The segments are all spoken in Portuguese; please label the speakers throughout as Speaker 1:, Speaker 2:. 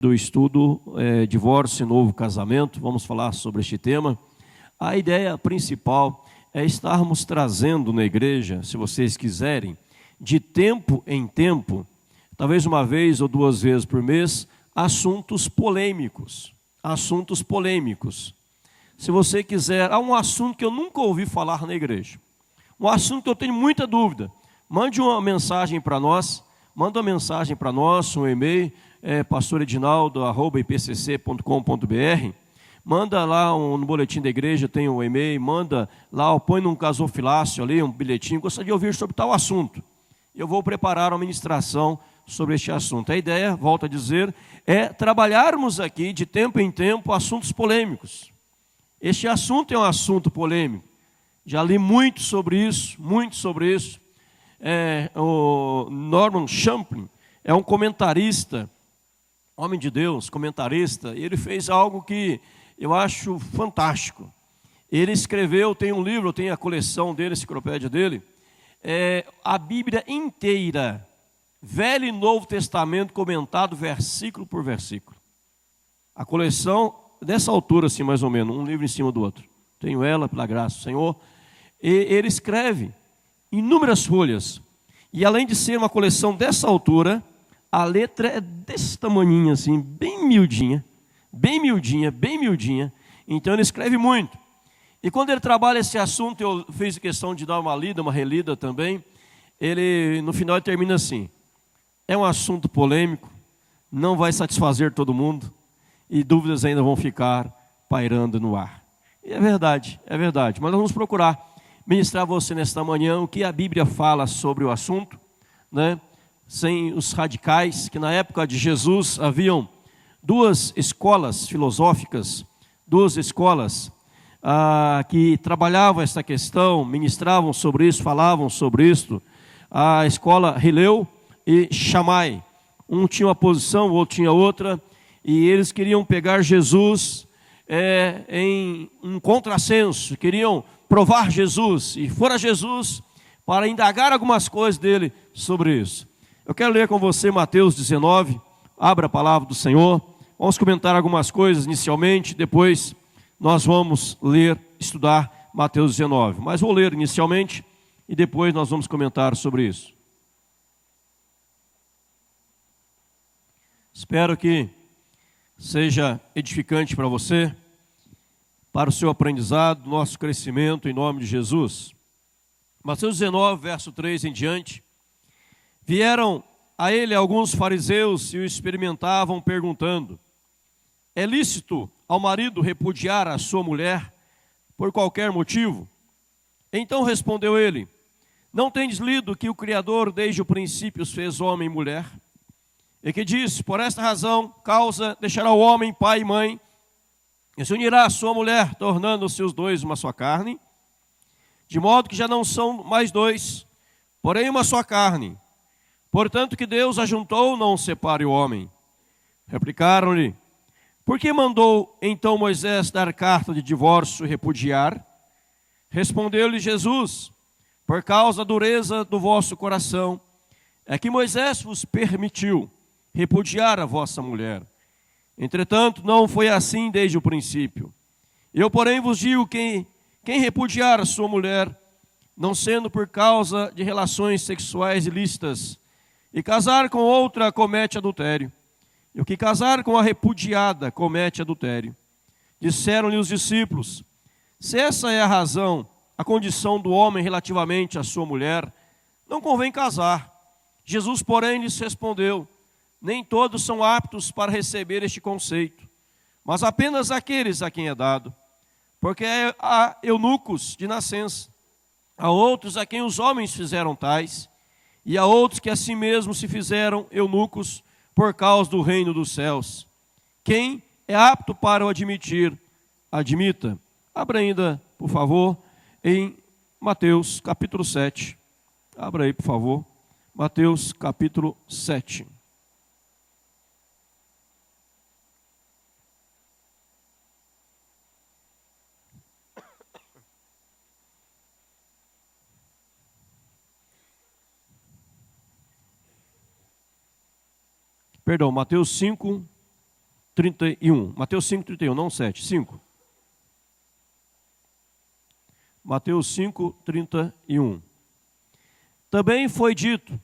Speaker 1: do estudo Divórcio e Novo Casamento. Vamos falar sobre este tema. A ideia principal é estarmos trazendo na igreja, se vocês quiserem, de tempo em tempo, talvez uma vez ou duas vezes por mês, assuntos polêmicos. Assuntos polêmicos. Se você quiser, há um assunto que eu nunca ouvi falar na igreja. Um assunto que eu tenho muita dúvida. Mande uma mensagem para nós, manda uma mensagem para nós, um e-mail, pastoredinaldo@ipcc.com.br. Manda lá no boletim da igreja, tem um e-mail, manda lá, põe num gasofilácio ali, um bilhetinho, gostaria de ouvir sobre tal assunto. Eu vou preparar uma ministração sobre este assunto. A ideia, volto a dizer, é trabalharmos aqui de tempo em tempo assuntos polêmicos. Este assunto é um assunto polêmico. Já li muito sobre isso, muito sobre isso. O Norman Champlin é um comentarista, homem de Deus, comentarista. Ele fez algo que eu acho fantástico. Ele escreveu, tem um livro, tem a coleção dele, a enciclopédia dele, a Bíblia inteira, Velho e Novo Testamento comentado versículo por versículo. A coleção, dessa altura assim mais ou menos, um livro em cima do outro. Tenho ela, pela graça do Senhor. E ele escreve inúmeras folhas. E além de ser uma coleção dessa altura, a letra é desse tamanhinho assim, bem miudinha, bem miudinha, bem miudinha. Então ele escreve muito. E quando ele trabalha esse assunto, eu fiz questão de dar uma lida, uma relida também. Ele, no final, ele termina assim: é um assunto polêmico, não vai satisfazer todo mundo, e dúvidas ainda vão ficar pairando no ar. E é verdade, mas nós vamos procurar ministrar a você nesta manhã o que a Bíblia fala sobre o assunto, né? Sem os radicais, que na época de Jesus haviam duas escolas filosóficas, duas escolas que trabalhavam essa questão, ministravam sobre isso, falavam sobre isso. A escola Hilel e Shammai. Um tinha uma posição, o outro tinha outra, e eles queriam pegar Jesus em um contrassenso, queriam provar Jesus, e fora Jesus, para indagar algumas coisas dele sobre isso. Eu quero ler com você Mateus 19, abra a palavra do Senhor, vamos comentar algumas coisas inicialmente, depois nós vamos ler, estudar Mateus 19, mas vou ler inicialmente, e depois nós vamos comentar sobre isso. Espero que seja edificante para você, para o seu aprendizado, nosso crescimento, em nome de Jesus. Mateus 19, verso 3 em diante. Vieram a ele alguns fariseus e o experimentavam, perguntando: é lícito ao marido repudiar a sua mulher por qualquer motivo? Então respondeu ele: não tendes lido que o Criador desde o princípio os fez homem e mulher? E que diz: por esta razão, causa, deixará o homem pai e mãe, e se unirá à sua mulher, tornando-se os dois uma só carne, de modo que já não são mais dois, porém uma só carne. Portanto, que Deus ajuntou, não separe o homem. Replicaram-lhe: por que mandou então Moisés dar carta de divórcio e repudiar? Respondeu-lhe Jesus: por causa da dureza do vosso coração, é que Moisés vos permitiu repudiar a vossa mulher. Entretanto, não foi assim desde o princípio. Eu, porém, vos digo que quem repudiar a sua mulher, não sendo por causa de relações sexuais ilícitas, e casar com outra, comete adultério. E o que casar com a repudiada, comete adultério. Disseram-lhe os discípulos: se essa é a razão, a condição do homem relativamente à sua mulher, não convém casar. Jesus, porém, lhes respondeu: nem todos são aptos para receber este conceito, mas apenas aqueles a quem é dado. Porque há eunucos de nascença, há outros a quem os homens fizeram tais, e há outros que a si mesmos se fizeram eunucos por causa do reino dos céus. Quem é apto para o admitir, admita. Abra ainda, por favor, em Mateus capítulo 7. Abra aí, por favor. Mateus capítulo 7. Perdão, Mateus 5, 31. Mateus 5, 31, não 7, 5. Mateus 5, 31. Também foi dito: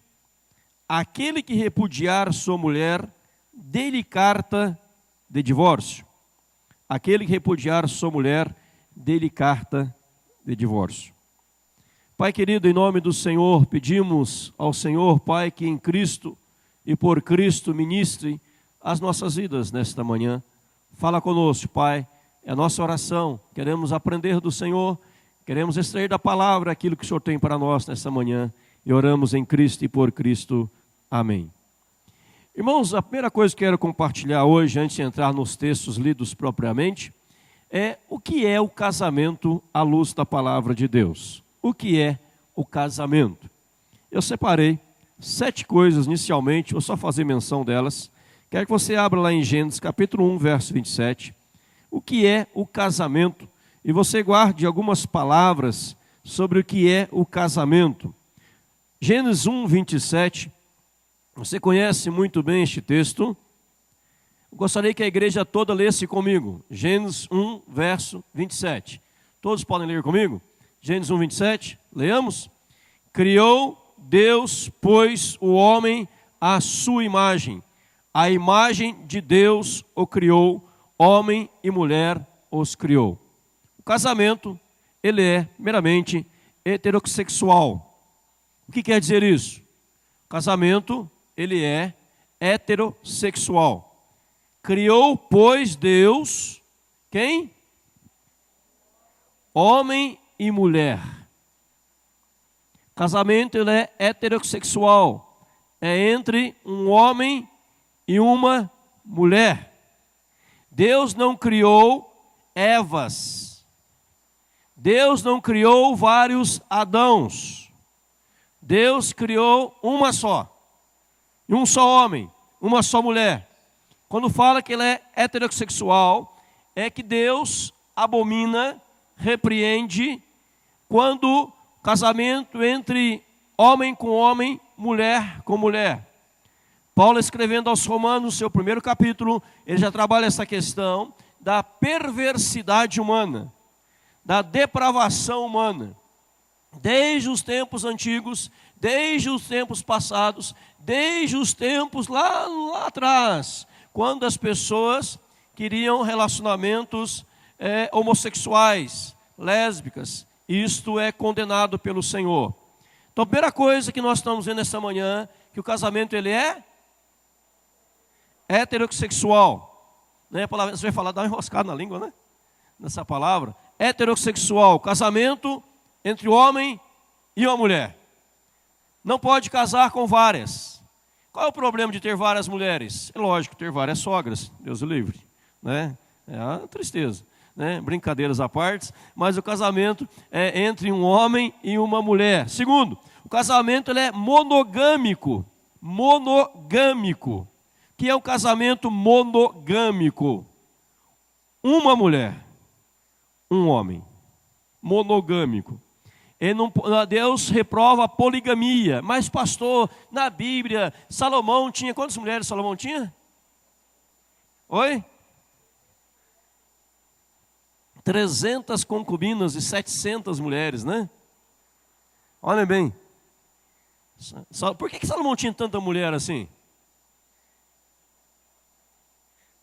Speaker 1: aquele que repudiar sua mulher, dê-lhe carta de divórcio. Aquele que repudiar sua mulher, dê-lhe carta de divórcio. Pai querido, em nome do Senhor, pedimos ao Senhor, Pai, que em Cristo e por Cristo ministre as nossas vidas nesta manhã. Fala conosco, Pai, é a nossa oração. Queremos aprender do Senhor, queremos extrair da palavra aquilo que o Senhor tem para nós nesta manhã. E oramos em Cristo e por Cristo. Amém. Irmãos, a primeira coisa que quero compartilhar hoje, antes de entrar nos textos lidos propriamente, é o que é o casamento à luz da palavra de Deus. O que é o casamento? Eu separei 7 coisas inicialmente, vou só fazer menção delas. Quero que você abra lá em Gênesis capítulo 1, verso 27. O que é o casamento? E você guarde algumas palavras sobre o que é o casamento. Gênesis 1, 27. Você conhece muito bem este texto. Eu gostaria que a igreja toda lesse comigo. Gênesis 1, verso 27. Todos podem ler comigo? Gênesis 1, 27. Leamos. Criou Deus, pois, o homem à sua imagem. A imagem de Deus o criou, homem e mulher os criou. O casamento, ele é meramente heterossexual. O que quer dizer isso? O casamento, ele é heterossexual. Criou, pois, Deus, quem? Homem e mulher. Casamento, ele é heterossexual. É entre um homem e uma mulher. Deus não criou Evas. Deus não criou vários Adãos. Deus criou uma só. Um só homem, uma só mulher. Quando fala que ele é heterossexual, é que Deus abomina, repreende, quando casamento entre homem com homem, mulher com mulher. Paulo, escrevendo aos Romanos, seu primeiro capítulo, ele já trabalha essa questão da perversidade humana, da depravação humana. Desde os tempos antigos, desde os tempos passados, desde os tempos lá atrás, quando as pessoas queriam relacionamentos homossexuais, lésbicas, isto é condenado pelo Senhor. Então, a primeira coisa que nós estamos vendo esta manhã, que o casamento ele é heterossexual. Né? A palavra, você vai falar, dá uma enroscada na língua, né? Nessa palavra. Heterossexual, casamento entre o homem e uma mulher. Não pode casar com várias. Qual é o problema de ter várias mulheres? É lógico, ter várias sogras, Deus o livre. Né? É uma tristeza. Né? Brincadeiras à parte, mas o casamento é entre um homem e uma mulher. Segundo, o casamento ele é monogâmico. Monogâmico. O que é o casamento monogâmico? Uma mulher, um homem. Monogâmico. Deus reprova a poligamia. Mas, pastor, na Bíblia, Salomão tinha... Quantas mulheres Salomão tinha? Oi? 300 concubinas e 700 mulheres, né? Olhem bem. Por que Salomão tinha tanta mulher assim?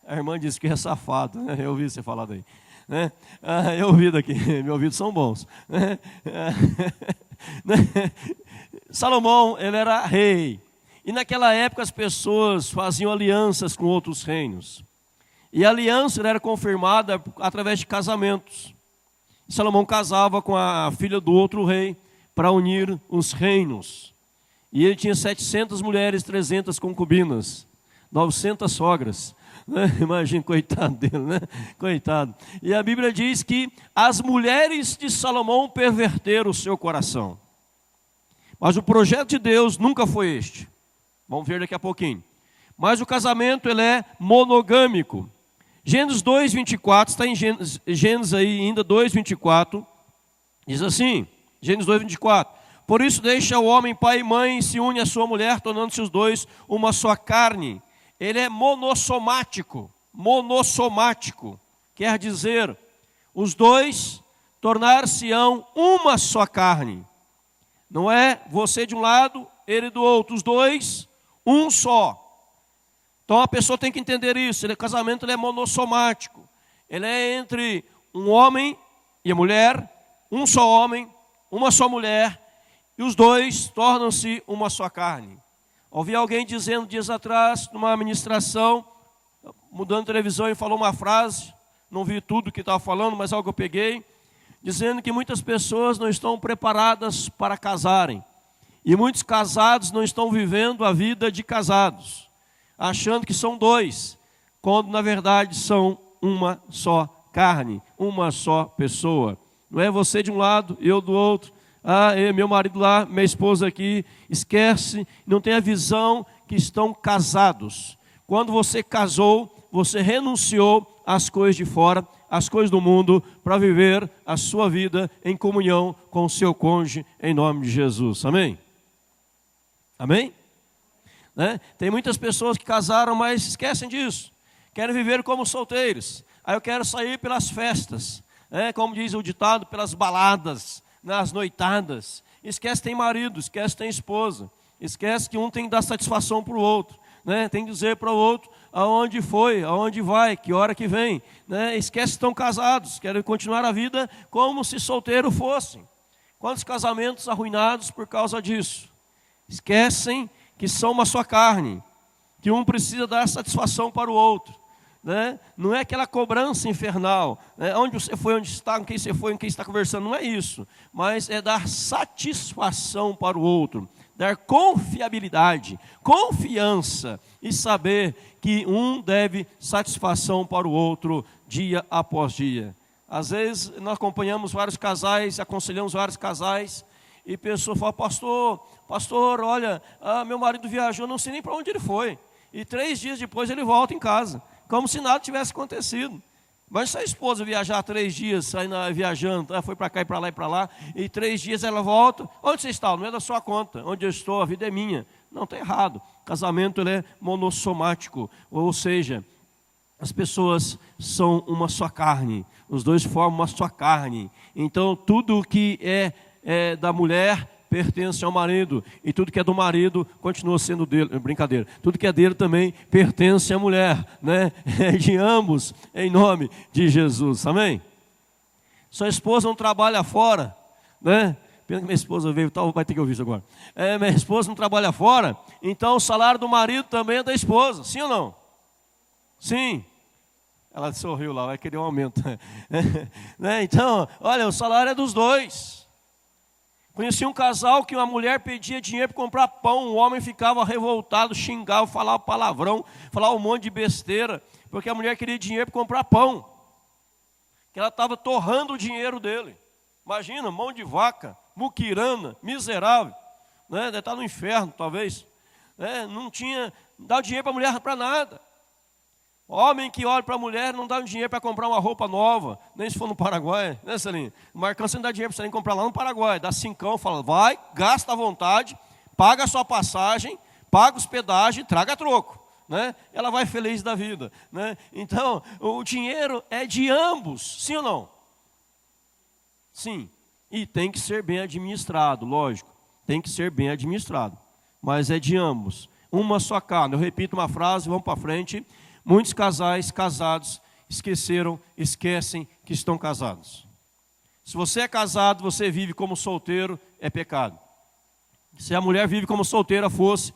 Speaker 1: A irmã disse que é safado, né? Eu ouvi você falar daí. Né? Eu ouvi daqui, meus ouvidos são bons. Salomão, ele era rei. E naquela época as pessoas faziam alianças com outros reinos. E a aliança era confirmada através de casamentos. Salomão casava com a filha do outro rei para unir os reinos. E ele tinha 700 mulheres, 300 concubinas, 900 sogras. Imagina, coitado dele, né? Coitado. E a Bíblia diz que as mulheres de Salomão perverteram o seu coração. Mas o projeto de Deus nunca foi este. Vamos ver daqui a pouquinho. Mas o casamento, ele é monogâmico. Gênesis 2, 24, está em Gênesis aí ainda 2, 24. Diz assim, Gênesis 2, 24. Por isso deixa o homem pai e mãe e se une à sua mulher, tornando-se os dois uma só carne. Ele é monossomático. monossomático, quer dizer, os dois tornar-se-ão uma só carne. Não é você de um lado, ele do outro, os dois, um só. Então a pessoa tem que entender isso. O casamento ele é monossomático. Ele é entre um homem e a mulher, um só homem, uma só mulher, e os dois tornam-se uma só carne. Ouvi alguém dizendo dias atrás, numa ministração, mudando a televisão, e falou uma frase, não vi tudo que estava falando, mas algo que eu peguei, dizendo que muitas pessoas não estão preparadas para casarem. E muitos casados não estão vivendo a vida de casados, achando que são dois, quando na verdade são uma só carne, uma só pessoa. Não é você de um lado, eu do outro, meu marido lá, minha esposa aqui. Esquece, não tem a visão que estão casados. Quando você casou, você renunciou às coisas de fora, às coisas do mundo, para viver a sua vida em comunhão com o seu cônjuge, em nome de Jesus. Amém? Amém? Né? Tem muitas pessoas que casaram, mas esquecem disso. Querem viver como solteiros. Aí eu quero sair pelas festas, né? Como diz o ditado, pelas baladas, nas noitadas. Esquece que tem marido, esquece que tem esposa. Esquece que um tem que dar satisfação para o outro, né? Tem que dizer para o outro aonde foi, aonde vai, que hora que vem, né? Esquece que estão casados, querem continuar a vida como se solteiro fossem. Quantos casamentos arruinados por causa disso? Esquecem que são uma só carne, que um precisa dar satisfação para o outro, né? Não é aquela cobrança infernal, né? Onde você foi, onde está, com quem você foi, com quem está conversando, não é isso. Mas é dar satisfação para o outro, dar confiabilidade, confiança e saber que um deve satisfação para o outro dia após dia. Às vezes nós acompanhamos vários casais, aconselhamos vários casais, e a pessoa fala: pastor, olha, meu marido viajou, não sei nem para onde ele foi. E 3 dias depois ele volta em casa, como se nada tivesse acontecido. Mas se a esposa viajar 3 dias, viajando, foi para cá e para lá, e 3 dias ela volta, onde você está? Não é da sua conta, onde eu estou, a vida é minha. Não, está errado. Casamento ele é monossomático, ou seja, as pessoas são uma só carne, os dois formam uma só carne. Então tudo que é da mulher pertence ao marido, e tudo que é do marido continua sendo dele. Brincadeira, tudo que é dele também pertence à mulher, né? É de ambos, em nome de Jesus, amém? Sua esposa não trabalha fora, né? Pena que minha esposa veio, vai ter que ouvir isso agora. Minha esposa não trabalha fora, então o salário do marido também é da esposa, sim ou não? Sim. Ela sorriu lá, vai querer um aumento. Né? Então, olha, o salário é dos dois. Conheci um casal que uma mulher pedia dinheiro para comprar pão, o homem ficava revoltado, xingava, falava palavrão, falava um monte de besteira, porque a mulher queria dinheiro para comprar pão, que ela estava torrando o dinheiro dele. Imagina, mão de vaca, muquirana, miserável, né? Deve estar no inferno, talvez. Não dá dinheiro para a mulher para nada. Homem que olha para a mulher não dá dinheiro para comprar uma roupa nova, nem se for no Paraguai, né, Celinho? O Marcão, você não dá dinheiro para você nem comprar lá no Paraguai, dá 5, fala, vai, gasta à vontade, paga a sua passagem, paga hospedagem, traga troco, né? Ela vai feliz da vida, né? Então, o dinheiro é de ambos, sim ou não? Sim, e tem que ser bem administrado, lógico, tem que ser bem administrado, mas é de ambos, uma só carne. Eu repito uma frase, vamos para frente. Muitos casais casados esquecem que estão casados. Se você é casado, você vive como solteiro, é pecado. Se a mulher vive como solteira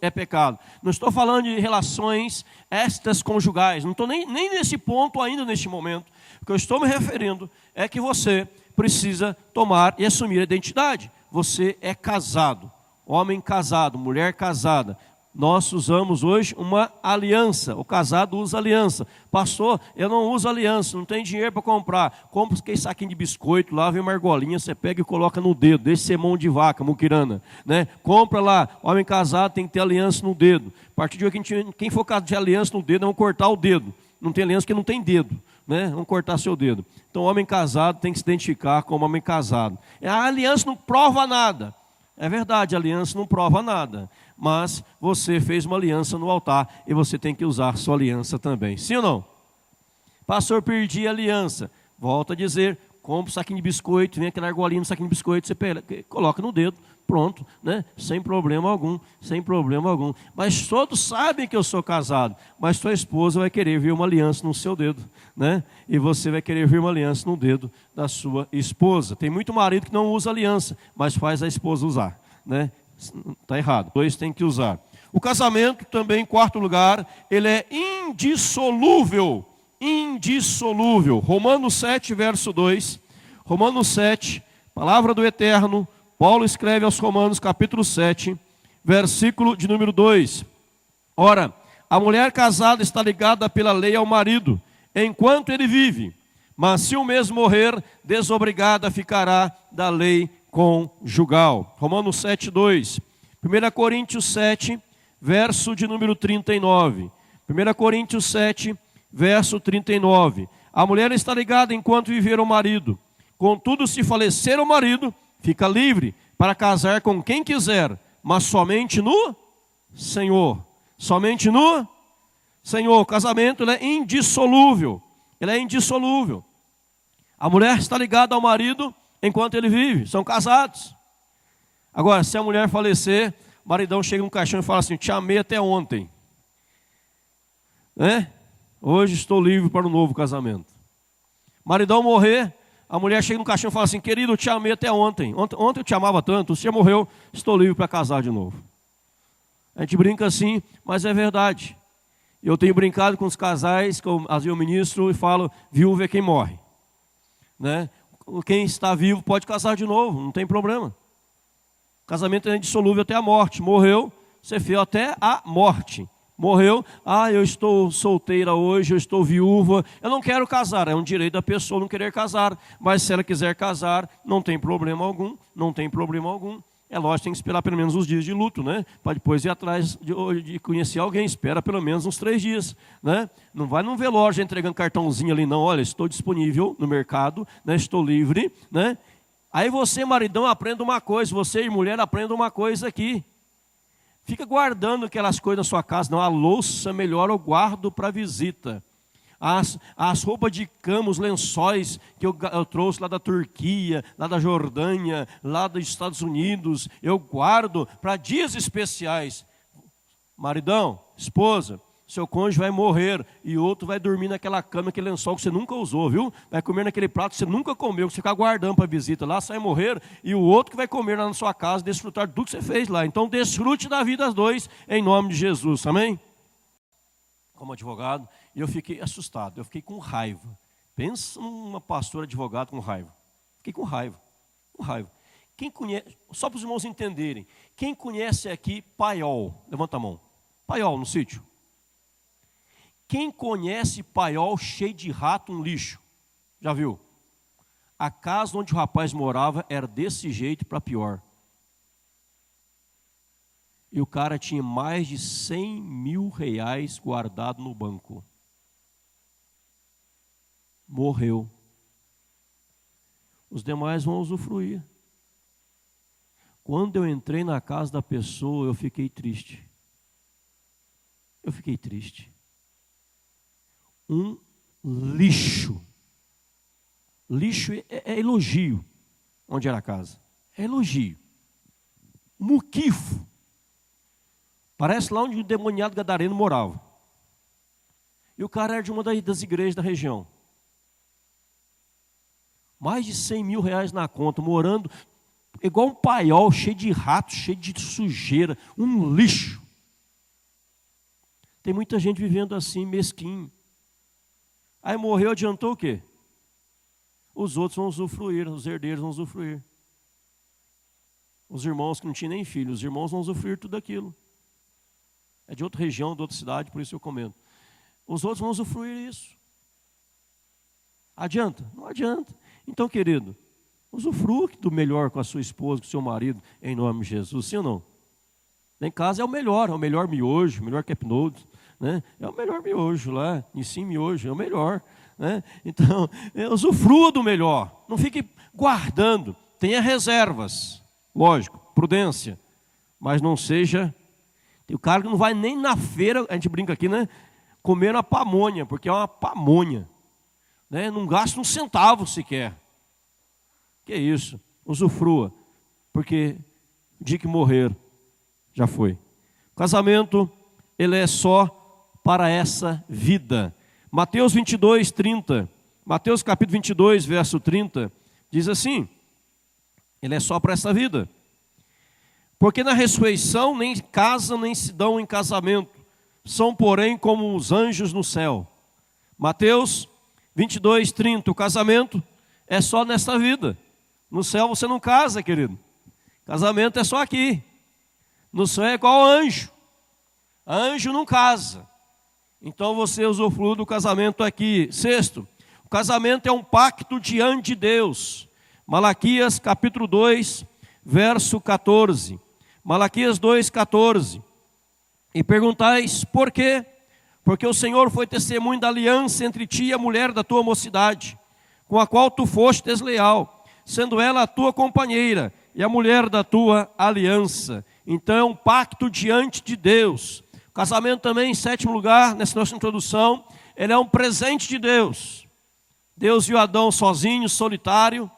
Speaker 1: é pecado. Não estou falando de relações extraconjugais, não estou nem nesse ponto ainda neste momento. O que eu estou me referindo é que você precisa tomar e assumir a identidade. Você é casado, homem casado, mulher casada. Nós usamos hoje uma aliança, o casado usa aliança. Pastor, eu não uso aliança, não tenho dinheiro para comprar. Compra aquele saquinho de biscoito lá, vem uma argolinha, você pega e coloca no dedo, deixa ser mão de vaca, muquirana, né? Compra lá, homem casado tem que ter aliança no dedo. A partir de hoje, quem for casado de aliança no dedo, vamos cortar o dedo. Não tem aliança porque não tem dedo, né? Vamos cortar seu dedo. Então, homem casado tem que se identificar como homem casado. A aliança não prova nada. É verdade, a aliança não prova nada. Mas você fez uma aliança no altar e você tem que usar sua aliança também. Sim ou não? Pastor, perdi a aliança. Volto a dizer, compra um saquinho de biscoito, vem aquela argolinha no saquinho de biscoito, você coloca no dedo, pronto, né? Sem problema algum, sem problema algum. Mas todos sabem que eu sou casado, mas sua esposa vai querer ver uma aliança no seu dedo, né? E você vai querer ver uma aliança no dedo da sua esposa. Tem muito marido que não usa aliança, mas faz a esposa usar, né? Está errado, dois tem que usar. O casamento também, em quarto lugar, ele é indissolúvel. Indissolúvel. Romanos 7, verso 2. Romanos 7, palavra do Eterno. Paulo escreve aos Romanos, capítulo 7, versículo de número 2. Ora, a mulher casada está ligada pela lei ao marido, enquanto ele vive. Mas se o mesmo morrer, desobrigada ficará da lei conjugal. Romanos 7, 2. 1 Coríntios 7, verso de número 39. 1 Coríntios 7, verso 39. A mulher está ligada enquanto viver o marido. Contudo, se falecer o marido, fica livre para casar com quem quiser, mas somente no Senhor. Somente no Senhor. O casamento ele é indissolúvel. Ele é indissolúvel. A mulher está ligada ao marido enquanto ele vive. São casados. Agora, se a mulher falecer, o maridão chega no caixão e fala assim: te amei até ontem, né? Hoje estou livre para um novo casamento. Maridão morrer, a mulher chega no caixão e fala assim: querido, eu te amei até ontem. Ontem eu te amava tanto, você morreu, estou livre para casar de novo. A gente brinca assim, mas é verdade. Eu tenho brincado com os casais, às vezes eu ministro e falo: viúvo é quem morre, né? Quem está vivo pode casar de novo, não tem problema. Casamento é indissolúvel até a morte. Morreu, você fiel até a morte. Morreu, eu estou solteira hoje, eu estou viúva, eu não quero casar. É um direito da pessoa não querer casar, mas se ela quiser casar, não tem problema algum, não tem problema algum. É lógico, tem que esperar pelo menos os dias de luto, né? Para depois ir atrás de conhecer alguém, espera pelo menos uns 3 dias, né? Não vai num velório já entregando cartãozinho ali, não. Olha, estou disponível no mercado, né? Estou livre, né? Aí você, maridão, aprenda uma coisa, você, mulher, aprenda uma coisa aqui. Fica guardando aquelas coisas na sua casa. Não, a louça melhor eu guardo para visita. As roupas de cama, os lençóis que eu trouxe lá da Turquia, lá da Jordânia, lá dos Estados Unidos, eu guardo para dias especiais. Maridão, esposa, seu cônjuge vai morrer e outro vai dormir naquela cama, naquele lençol que você nunca usou, viu? Vai comer naquele prato que você nunca comeu, que você fica guardando para visita lá, sai morrer, e o outro que vai comer lá na sua casa, desfrutar de tudo que você fez lá. Então desfrute da vida dos dois, em nome de Jesus, amém? Como advogado, eu fiquei assustado, eu fiquei com raiva. Pensa numa pastora advogada com raiva. Fiquei com raiva, com raiva. Quem conhece, só para os irmãos entenderem, quem conhece aqui paiol? Levanta a mão. Paiol no sítio. Quem conhece paiol cheio de rato, um lixo? Já viu? A casa onde o rapaz morava era desse jeito para pior. E o cara tinha mais de 100 mil reais guardado no banco. Morreu. Os demais vão usufruir. Quando eu entrei na casa da pessoa, eu fiquei triste. Eu fiquei triste. Um lixo. Lixo é elogio. Onde era a casa? É elogio. Muquifo. Parece lá onde o demoniado gadareno morava. E o cara era de uma das igrejas da região. Mais de 100 mil reais na conta, morando igual um paiol, cheio de ratos, cheio de sujeira, um lixo. Tem muita gente vivendo assim, mesquinho. Aí morreu, adiantou o quê? Os outros vão usufruir, os herdeiros vão usufruir. Os irmãos que não tinham nem filhos, os irmãos vão usufruir tudo aquilo. É de outra região, de outra cidade, por isso eu comento. Os outros vão usufruir isso. Adianta? Não adianta. Então, querido, usufrua do melhor com a sua esposa, com o seu marido, em nome de Jesus, sim ou não? Em casa é o melhor miojo, o melhor Cup Noodles, né? É o melhor miojo lá, Nissin miojo, é o melhor, né? Então, usufrua do melhor, não fique guardando, tenha reservas, lógico, prudência, mas não seja... O cara que não vai nem na feira, a gente brinca aqui, né? Comer uma pamonha, porque é uma pamonha. né? Não gaste um centavo sequer. Que isso? Usufrua, porque o dia que morrer, já foi. O casamento, ele é só para essa vida. Mateus 22, 30. Mateus capítulo 22, verso 30, diz assim: ele é só para essa vida. Porque na ressurreição nem casam, nem se dão em casamento. São, porém, como os anjos no céu. Mateus 22, 30. O casamento é só nesta vida. No céu você não casa, querido. Casamento é só aqui. No céu é igual anjo. Anjo não casa. Então você usufrui do casamento aqui. Sexto, o casamento é um pacto diante de Deus. Malaquias capítulo 2, verso 14. Malaquias 2, 14. E perguntais, por quê? Porque o Senhor foi testemunho da aliança entre ti e a mulher da tua mocidade, com a qual tu foste desleal, sendo ela a tua companheira e a mulher da tua aliança. Então é um pacto diante de Deus. O casamento também, em sétimo lugar, nessa nossa introdução, ele é um presente de Deus. Deus viu Adão sozinho, solitário,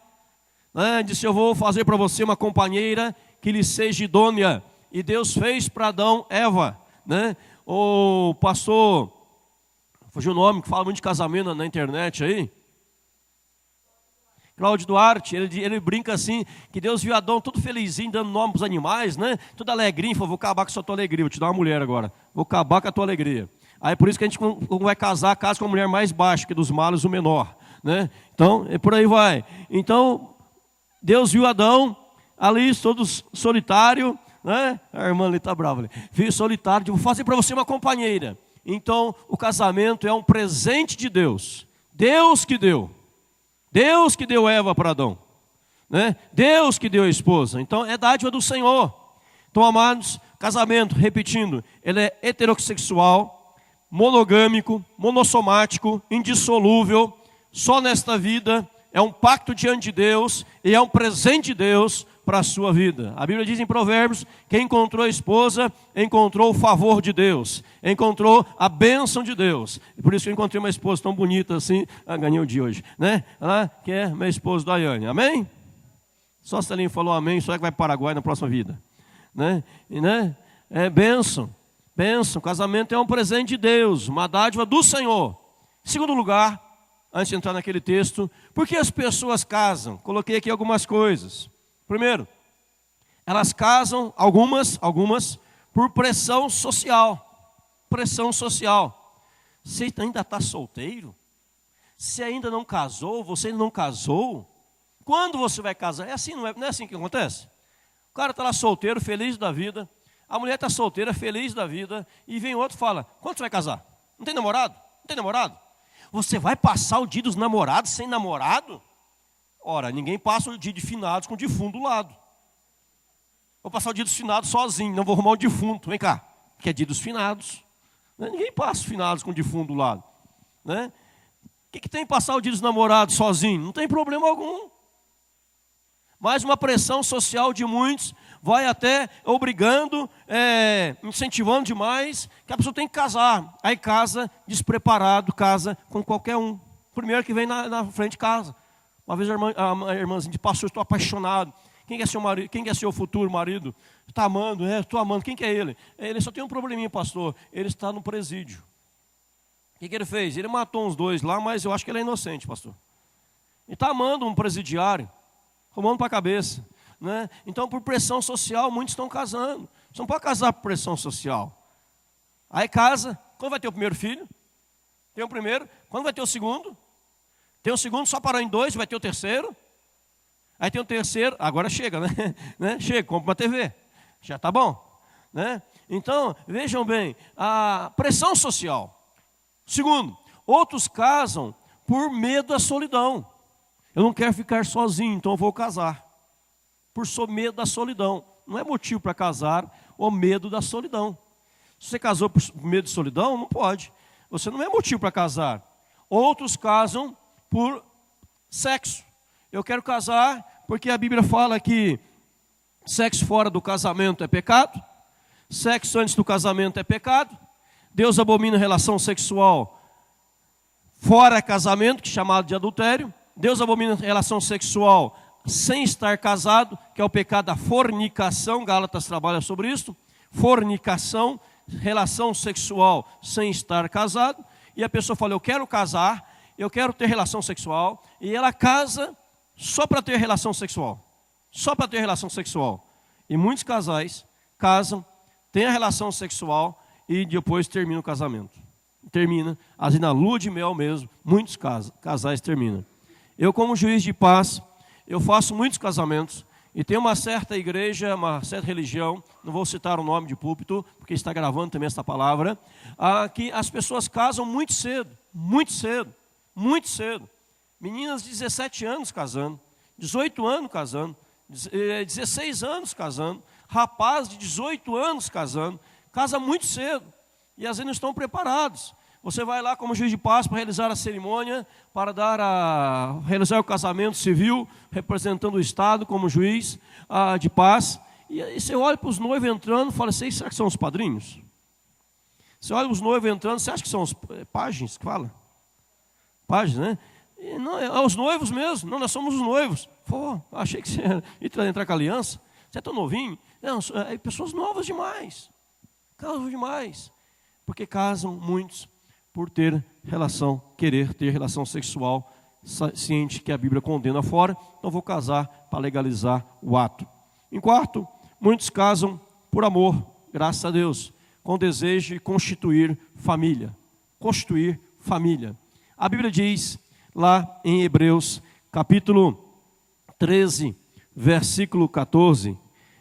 Speaker 1: né? Disse: eu vou fazer para você uma companheira que lhe seja idônea. E Deus fez para Adão Eva, né? O pastor, fugiu o nome, que fala muito de casamento na internet aí, Cláudio Duarte, ele brinca assim, que Deus viu Adão todo felizinho, dando nome para os animais, né? Todo alegrinho, falou: vou acabar com a tua alegria, vou te dar uma mulher agora, vou acabar com a tua alegria. Aí por isso que a gente, quando vai casar, casa com a mulher mais baixa, que dos males o menor, né? Então, por aí vai. Então, Deus viu Adão ali, todo solitário, né? A irmã ali está brava ali. Viu solitário, vou fazer para você uma companheira. Então, o casamento é um presente de Deus. Deus que deu. Deus que deu Eva para Adão, né? Deus que deu a esposa. Então é dádiva do Senhor. Então, amados, casamento, repetindo, ele é heterossexual, monogâmico, monossomático, indissolúvel, só nesta vida, é um pacto diante de Deus e é um presente de Deus para a sua vida. A Bíblia diz em Provérbios: quem encontrou a esposa, encontrou o favor de Deus, encontrou a bênção de Deus. E por isso que eu encontrei uma esposa tão bonita assim, ganhei o dia hoje, né? Que é minha esposa Daiane, amém? Só a Celinho falou amém, só é que vai para o Paraguai na próxima vida, né? E, né? É bênção, bênção. Casamento é um presente de Deus, uma dádiva do Senhor. Em segundo lugar, antes de entrar naquele texto, por que as pessoas casam? Coloquei aqui algumas coisas. Primeiro, elas casam, algumas, por pressão social. Pressão social. Você ainda está solteiro? Você ainda não casou? Você ainda não casou? Quando você vai casar? É assim, não é assim que acontece? O cara está lá solteiro, feliz da vida. A mulher está solteira, feliz da vida. E vem outro e fala: quando você vai casar? Não tem namorado? Não tem namorado? Você vai passar o dia dos namorados sem namorado? Ora, ninguém passa o dia de finados com o defunto do lado. Vou passar o dia dos finados sozinho, não vou arrumar o defunto. Vem cá, que é dia dos finados. Ninguém passa os finados com o defunto do lado, né? O que tem passar o dia dos namorados sozinho? Não tem problema algum. Mas uma pressão social de muitos vai até obrigando, incentivando demais, que a pessoa tem que casar. Aí casa despreparado, casa com qualquer um. Primeiro que vem na frente casa. Uma vez a irmãzinha disse: pastor, estou apaixonado. Quem é seu marido? Quem é seu futuro marido? Está amando? Estou amando. Quem que é ele? Ele só tem um probleminha, pastor. Ele está no presídio. O que ele fez? Ele matou uns dois lá, mas eu acho que ele é inocente, pastor. Ele está amando um presidiário, arrumando para a cabeça, né? Então, por pressão social, muitos estão casando. Você não pode casar por pressão social. Aí casa. Quando vai ter o primeiro filho? Tem o primeiro. Quando vai ter o segundo? Tem o segundo, só parou em 2, vai ter o terceiro. Aí tem o terceiro, agora chega, né? Chega, compra uma TV. Já está bom, né? Então, vejam bem, a pressão social. Segundo, outros casam por medo da solidão. Eu não quero ficar sozinho, então eu vou casar. Por medo da solidão. Não é motivo para casar o medo da solidão. Se você casou por medo de solidão, não pode. Você não é motivo para casar. Outros casam por sexo. Eu quero casar porque a Bíblia fala que sexo fora do casamento é pecado, sexo antes do casamento é pecado, Deus abomina relação sexual fora casamento, que é chamado de adultério. Deus abomina relação sexual sem estar casado, que é o pecado da fornicação. Gálatas trabalha sobre isso. Fornicação, relação sexual sem estar casado. E a pessoa fala, eu quero casar, eu quero ter relação sexual. E ela casa só para ter relação sexual. Só para ter relação sexual. E muitos casais casam, têm a relação sexual e depois termina o casamento. Termina, assim na lua de mel mesmo, muitos casais terminam. Eu, como juiz de paz, eu faço muitos casamentos e tem uma certa igreja, uma certa religião, não vou citar o nome de púlpito, porque está gravando também esta palavra, que as pessoas casam muito cedo, muito cedo, muito cedo. Meninas de 17 anos casando, 18 anos casando, 16 anos casando, rapaz de 18 anos casando, casa muito cedo e às vezes não estão preparados. Você vai lá como juiz de paz para realizar a cerimônia, para realizar o casamento civil, representando o Estado como juiz de paz. E aí você olha para os noivos entrando e fala assim, será que são os padrinhos? Você olha os noivos entrando, você acha que são os pajens que fala? Pajens, né? E não, é os noivos mesmo. Não, nós somos os noivos. Pô, achei que você ia entrar com a aliança. Você é tão novinho. Não, pessoas novas demais. Casam demais. Porque casam muitos por querer ter relação sexual, ciente que a Bíblia condena fora, então vou casar para legalizar o ato. Em quarto, muitos casam por amor, graças a Deus, com desejo de constituir família. Constituir família. A Bíblia diz, lá em Hebreus, capítulo 13, versículo 14,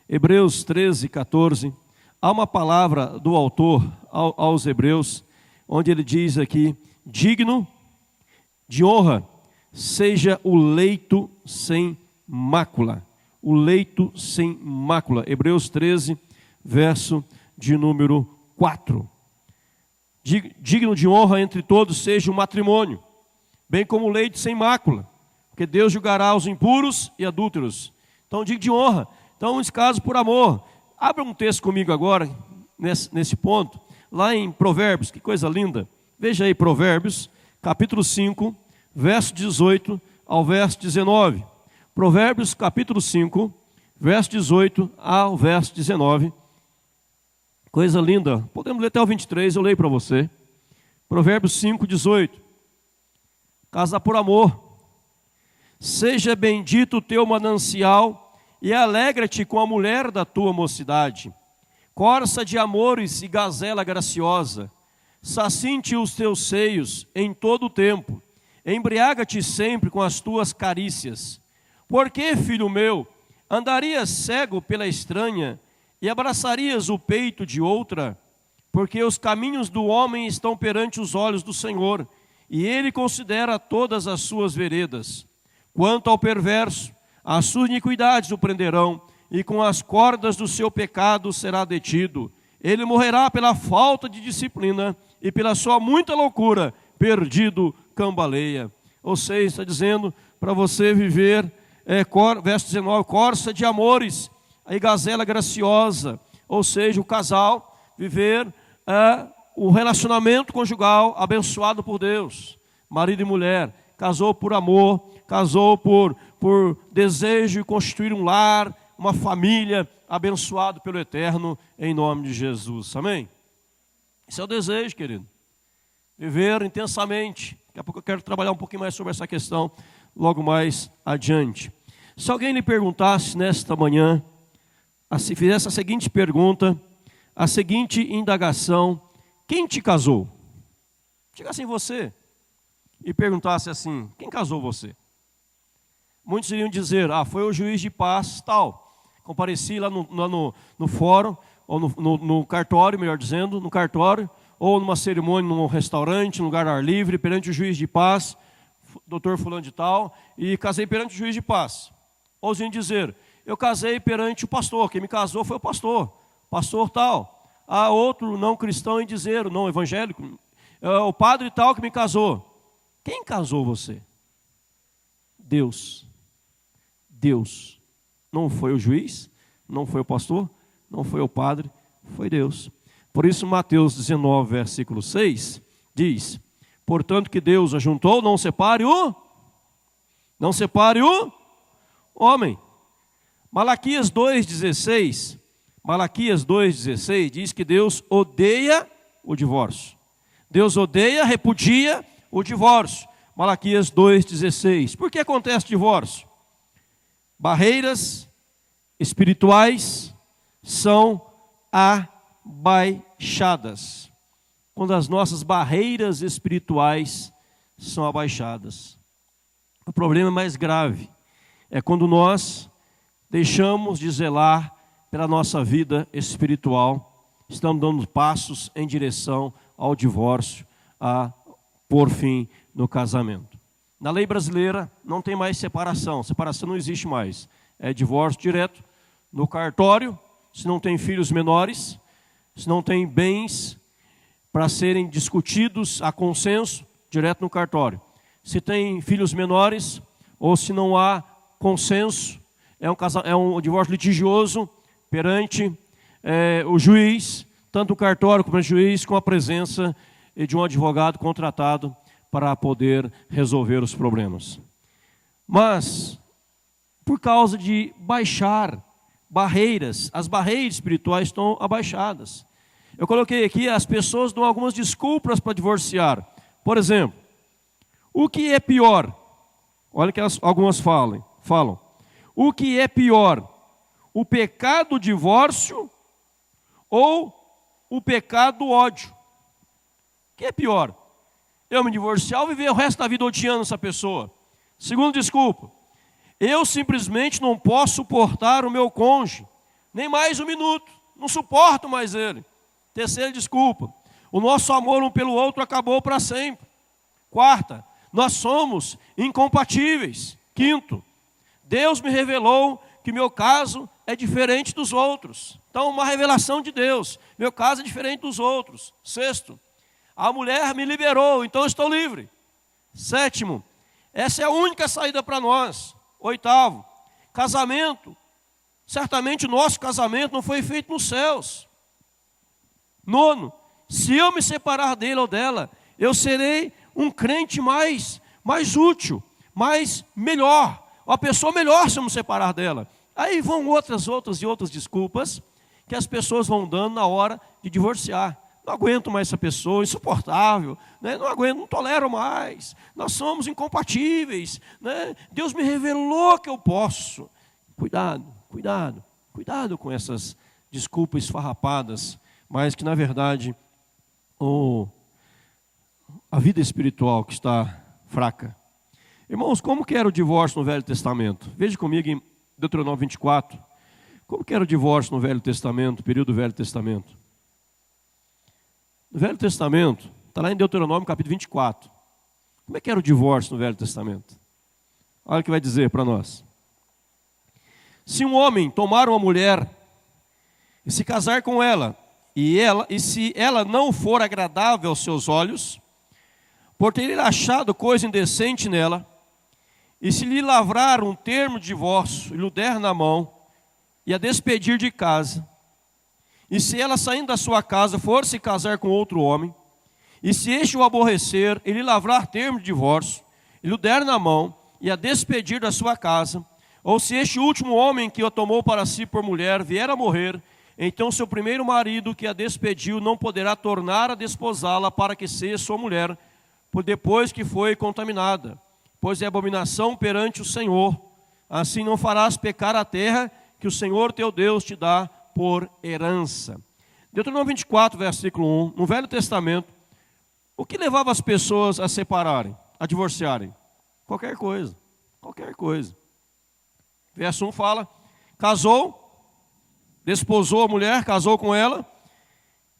Speaker 1: Hebreus 13, 14, há uma palavra do autor aos Hebreus, onde ele diz aqui, digno de honra, seja o leito sem mácula. O leito sem mácula. Hebreus 13, verso de número 4. Digno de honra entre todos seja o matrimônio, bem como o leito sem mácula, porque Deus julgará os impuros e adúlteros. Então, digno de honra. Então, uns casos por amor. Abra um texto comigo agora, nesse ponto. Lá em Provérbios, que coisa linda. Veja aí Provérbios, capítulo 5, verso 18 ao verso 19. Provérbios, capítulo 5, verso 18 ao verso 19. Coisa linda. Podemos ler até o 23, eu leio para você. Provérbios 5, 18. Casa por amor. Seja bendito o teu manancial e alegra-te com a mulher da tua mocidade. Corça de amores e gazela graciosa, sacinte os teus seios em todo o tempo, embriaga-te sempre com as tuas carícias. Porque, filho meu, andarias cego pela estranha e abraçarias o peito de outra? Porque os caminhos do homem estão perante os olhos do Senhor, e ele considera todas as suas veredas. Quanto ao perverso, as suas iniquidades o prenderão, e com as cordas do seu pecado será detido. Ele morrerá pela falta de disciplina e pela sua muita loucura, perdido cambaleia. Ou seja, está dizendo para você viver, verso 19, corça de amores, aí gazela graciosa. Ou seja, o casal viver o relacionamento conjugal abençoado por Deus. Marido e mulher, casou por amor, casou por desejo de constituir um lar, uma família abençoada pelo Eterno, em nome de Jesus. Amém? Esse é o desejo, querido. Viver intensamente. Daqui a pouco eu quero trabalhar um pouquinho mais sobre essa questão, logo mais adiante. Se alguém lhe perguntasse nesta manhã, se fizesse a seguinte pergunta, a seguinte indagação, quem te casou? Chegasse em você e perguntasse assim, quem casou você? Muitos iriam dizer, foi o juiz de paz tal. Compareci lá no fórum, ou no cartório, melhor dizendo, no cartório, ou numa cerimônia, num restaurante, num lugar ar livre, perante o juiz de paz, doutor fulano de tal, e casei perante o juiz de paz. Ou iam dizer, eu casei perante o pastor, quem me casou foi o pastor tal. Há outro não cristão em dizer, não evangélico, o padre tal que me casou. Quem casou você? Deus. Deus. Não foi o juiz, não foi o pastor, não foi o padre, foi Deus. Por isso Mateus 19, versículo 6, diz, Portanto, que Deus ajuntou, não separe o homem. Malaquias 2,16 diz que Deus odeia o divórcio. Deus odeia, repudia o divórcio. Malaquias 2,16. Por que acontece divórcio? Barreiras espirituais são abaixadas. Quando as nossas barreiras espirituais são abaixadas. O problema mais grave é quando nós deixamos de zelar pela nossa vida espiritual, estamos dando passos em direção ao divórcio, a pôr fim no casamento. Na lei brasileira não tem mais separação não existe mais. É divórcio direto no cartório, se não tem filhos menores, se não tem bens para serem discutidos a consenso, direto no cartório. Se tem filhos menores, ou se não há consenso, é um divórcio litigioso perante o juiz, tanto o cartório como o juiz, com a presença de um advogado contratado para poder resolver os problemas. Mas, por causa de baixar barreiras, as barreiras espirituais estão abaixadas. Eu coloquei aqui, as pessoas dão algumas desculpas para divorciar. Por exemplo, o que é pior? Olha que algumas falam. O que é pior? O pecado divórcio ou o pecado ódio? O que é pior? Eu me divorciar ou viver o resto da vida odiando essa pessoa? Segunda desculpa. Eu simplesmente não posso suportar o meu cônjuge, nem mais um minuto. Não suporto mais ele. Terceira desculpa. O nosso amor um pelo outro acabou para sempre. Quarta. Nós somos incompatíveis. Quinto, Deus me revelou que meu caso é diferente dos outros. Então, uma revelação de Deus. Meu caso é diferente dos outros. Sexto, a mulher me liberou, então estou livre. Sétimo, essa é a única saída para nós. Oitavo, casamento. Certamente o nosso casamento não foi feito nos céus. Nono, se eu me separar dele ou dela, eu serei um crente mais útil, melhor, uma pessoa melhor se eu me separar dela. Aí vão outras desculpas que as pessoas vão dando na hora de divorciar. Não aguento mais essa pessoa, insuportável, né? Não aguento, não tolero mais, nós somos incompatíveis, né? Deus me revelou que eu posso. Cuidado com essas desculpas esfarrapadas, mas que na verdade a vida espiritual que está fraca. Irmãos, como que era o divórcio no Velho Testamento? Veja comigo em Deuteronômio 24. Como que era o divórcio no Velho Testamento, período do Velho Testamento? No Velho Testamento, está lá em Deuteronômio capítulo 24. Como é que era o divórcio no Velho Testamento? Olha o que vai dizer para nós. Se um homem tomar uma mulher e se casar com ela, e se ela não for agradável aos seus olhos, por ter achado coisa indecente nela, e se lhe lavrar um termo de divórcio e lhe der na mão, e a despedir de casa, e se ela saindo da sua casa for se casar com outro homem, e se este o aborrecer, e lhe lavrar termo de divórcio, e lhe der na mão, e a despedir da sua casa, ou se este último homem que a tomou para si por mulher vier a morrer, então seu primeiro marido que a despediu não poderá tornar a desposá-la para que seja sua mulher, por depois que foi contaminada, pois é abominação perante o Senhor. Assim não farás pecar a terra que o Senhor teu Deus te dá por herança. Deuteronômio 24, versículo 1, no Velho Testamento, o que levava as pessoas a separarem, a divorciarem? Qualquer coisa. Verso 1 fala, casou, desposou a mulher, casou com ela,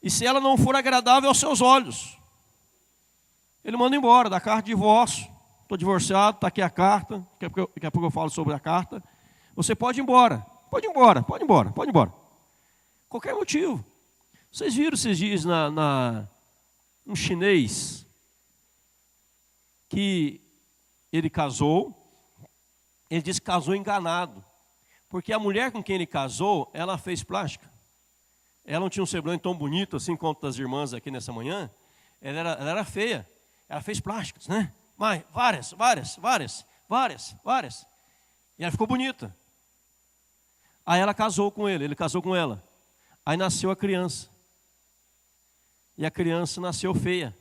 Speaker 1: e se ela não for agradável aos seus olhos, ele manda embora, dá carta de divórcio. Estou divorciado, está aqui a carta, daqui a pouco eu falo sobre a carta. Você pode ir embora. Qualquer motivo. Vocês viram esses dias um chinês que ele casou, ele disse que casou enganado. Porque a mulher com quem ele casou, ela fez plástica. Ela não tinha um semblante tão bonito assim quanto as irmãs aqui nessa manhã. Ela era feia. Ela fez plásticas, né? Mas várias. E ela ficou bonita. Aí ela casou com ele casou com ela. Aí nasceu a criança. E a criança nasceu feia.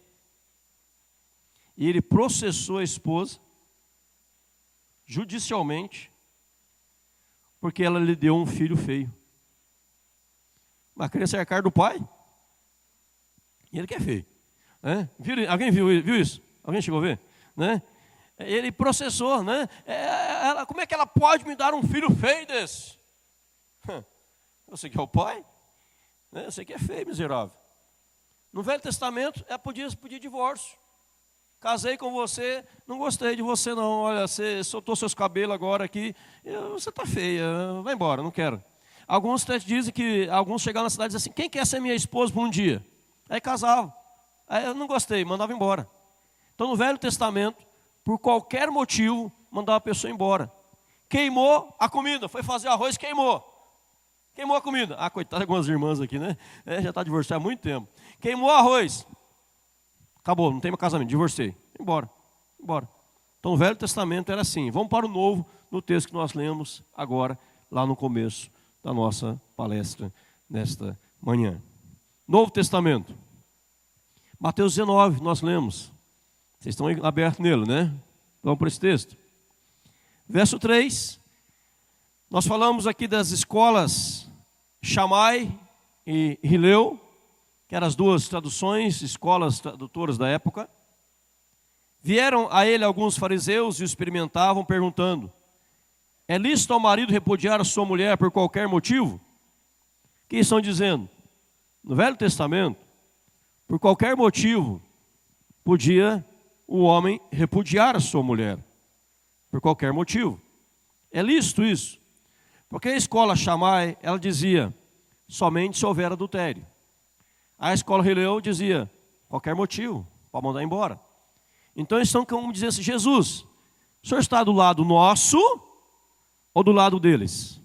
Speaker 1: E ele processou a esposa, judicialmente, porque ela lhe deu um filho feio. Mas a criança é a cara do pai. E ele que é feio. Né? Alguém viu isso? Alguém chegou a ver? Né? Ele processou, né? Como é que ela pode me dar um filho feio desse? Você que é o pai? Né? Você que é feio, miserável. No Velho Testamento, ela podia divórcio. Casei com você, não gostei de você não. Olha, você soltou seus cabelos agora aqui. Você está feia, vai embora, não quero. Alguns dizem que, alguns chegaram na cidade e dizem assim, quem quer ser minha esposa por um dia? Aí casavam. Aí eu não gostei, mandava embora. Então no Velho Testamento, por qualquer motivo, mandava a pessoa embora. Queimou a comida, foi fazer arroz, queimou. Queimou a comida. Ah, coitada de algumas irmãs aqui, né? Já está divorciado há muito tempo. Queimou o arroz. Acabou, não tem mais casamento, divorciei. Embora. Então o Velho Testamento era assim. Vamos para o Novo, no texto que nós lemos agora, lá no começo da nossa palestra nesta manhã. Novo Testamento. Mateus 19, nós lemos. Vocês estão abertos nele, né? Vamos para esse texto. Verso 3. Nós falamos aqui das escolas Shammai e Hilel, que eram as duas traduções, escolas tradutoras da época. Vieram a ele alguns fariseus e o experimentavam, perguntando, é lícito ao marido repudiar a sua mulher por qualquer motivo? O que estão dizendo? No Velho Testamento, por qualquer motivo, podia o homem repudiar a sua mulher. Por qualquer motivo. É lícito isso. Porque a escola Shammai, ela dizia, somente se houver adultério. A escola Hilel dizia, qualquer motivo, pode mandar embora. Então eles estão como dizer assim, Jesus, o senhor está do lado nosso ou do lado deles?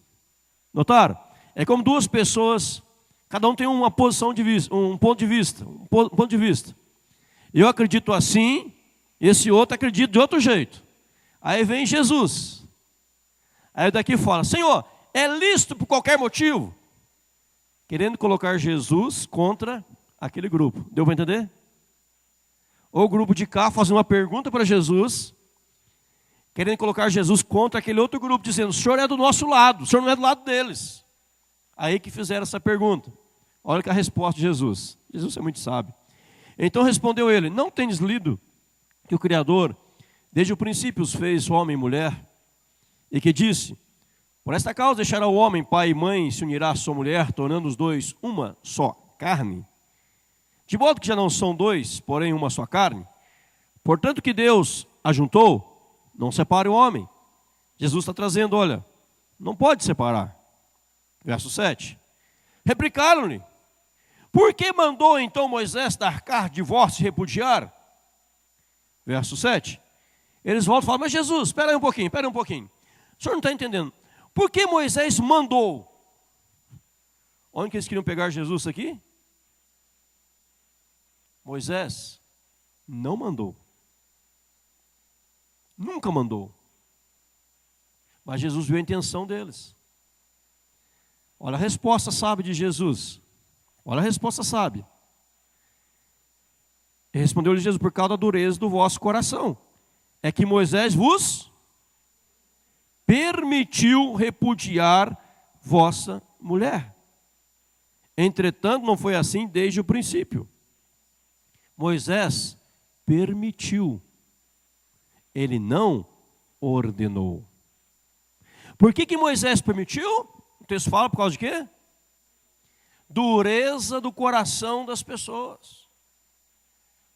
Speaker 1: Notaram? É como duas pessoas, cada um tem uma posição de vista, um ponto de vista. Eu acredito assim, esse outro acredita de outro jeito. Aí vem Jesus. Aí daqui fala, Senhor, é lícito por qualquer motivo? Querendo colocar Jesus contra aquele grupo. Deu para entender? Ou o grupo de cá fazendo uma pergunta para Jesus, querendo colocar Jesus contra aquele outro grupo, dizendo, o senhor é do nosso lado, o senhor não é do lado deles. Aí que fizeram essa pergunta. Olha que a resposta de Jesus. Jesus é muito sábio. Então respondeu ele, não tendes lido que o Criador, desde o princípio, os fez homem e mulher, e que disse, por esta causa deixará o homem, pai e mãe, e se unirá à sua mulher, tornando os dois uma só carne. De modo que já não são dois, porém uma só carne. Portanto que Deus ajuntou, não separe o homem. Jesus está trazendo, olha, não pode separar. Verso 7. Replicaram-lhe, por que mandou então Moisés dar carta de divórcio e repudiar? Verso 7. Eles voltam e falam, mas Jesus, espera aí um pouquinho. O senhor não está entendendo. Por que Moisés mandou? Onde que eles queriam pegar Jesus aqui? Moisés não mandou. Nunca mandou. Mas Jesus viu a intenção deles. Olha a resposta sábia de Jesus. Olha a resposta sábia. E respondeu-lhe Jesus, por causa da dureza do vosso coração. É que Moisés vos permitiu repudiar vossa mulher. Entretanto, não foi assim desde o princípio. Moisés permitiu. Ele não ordenou. Por que Moisés permitiu? O texto fala por causa de quê? Dureza do coração das pessoas.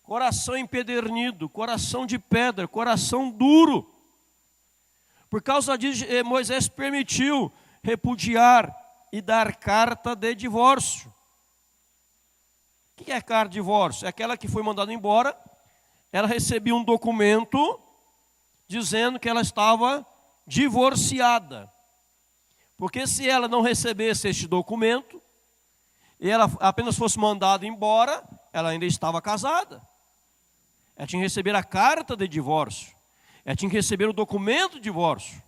Speaker 1: Coração empedernido, coração de pedra, coração duro. Por causa disso, Moisés permitiu repudiar e dar carta de divórcio. O que é carta de divórcio? É aquela que foi mandada embora, ela recebia um documento dizendo que ela estava divorciada. Porque se ela não recebesse este documento, e ela apenas fosse mandada embora, ela ainda estava casada. ela tinha que receber a carta de divórcio, ela tinha que receber o documento de divórcio.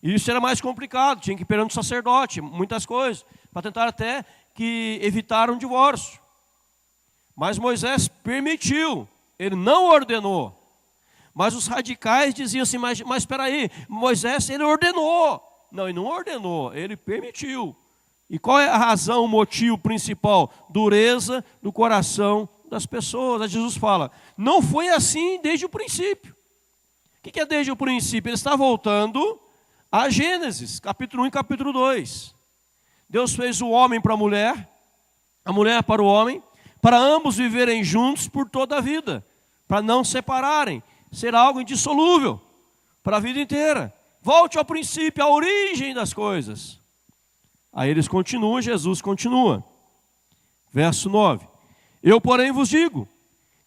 Speaker 1: E isso era mais complicado, tinha que ir perante o sacerdote, muitas coisas, para tentar até que evitar um divórcio. Mas Moisés permitiu, ele não ordenou. Mas os radicais diziam assim, mas espera aí, Moisés, ele ordenou. Não, ele não ordenou, ele permitiu. E qual é a razão, o motivo principal? Dureza do coração das pessoas. Aí Jesus fala, não foi assim desde o princípio. O que é desde o princípio? Ele está voltando a Gênesis, capítulo 1 e capítulo 2. Deus fez o homem para a mulher para o homem, para ambos viverem juntos por toda a vida, para não separarem, ser algo indissolúvel para a vida inteira. Volte ao princípio, à origem das coisas. Aí eles continuam, Jesus continua. Verso 9. Eu, porém, vos digo,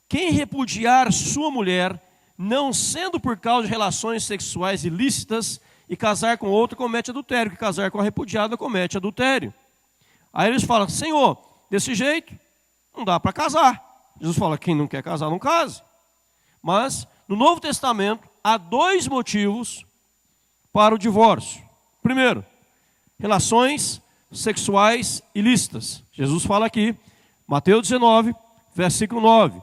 Speaker 1: quem repudiar sua mulher, não sendo por causa de relações sexuais ilícitas, e casar com outra comete adultério, que casar com a repudiada comete adultério. Aí eles falam, Senhor, desse jeito, não dá para casar. Jesus fala, quem não quer casar, não case. Mas, no Novo Testamento, há 2 motivos para o divórcio. Primeiro, relações sexuais ilícitas. Jesus fala aqui, Mateus 19, versículo 9.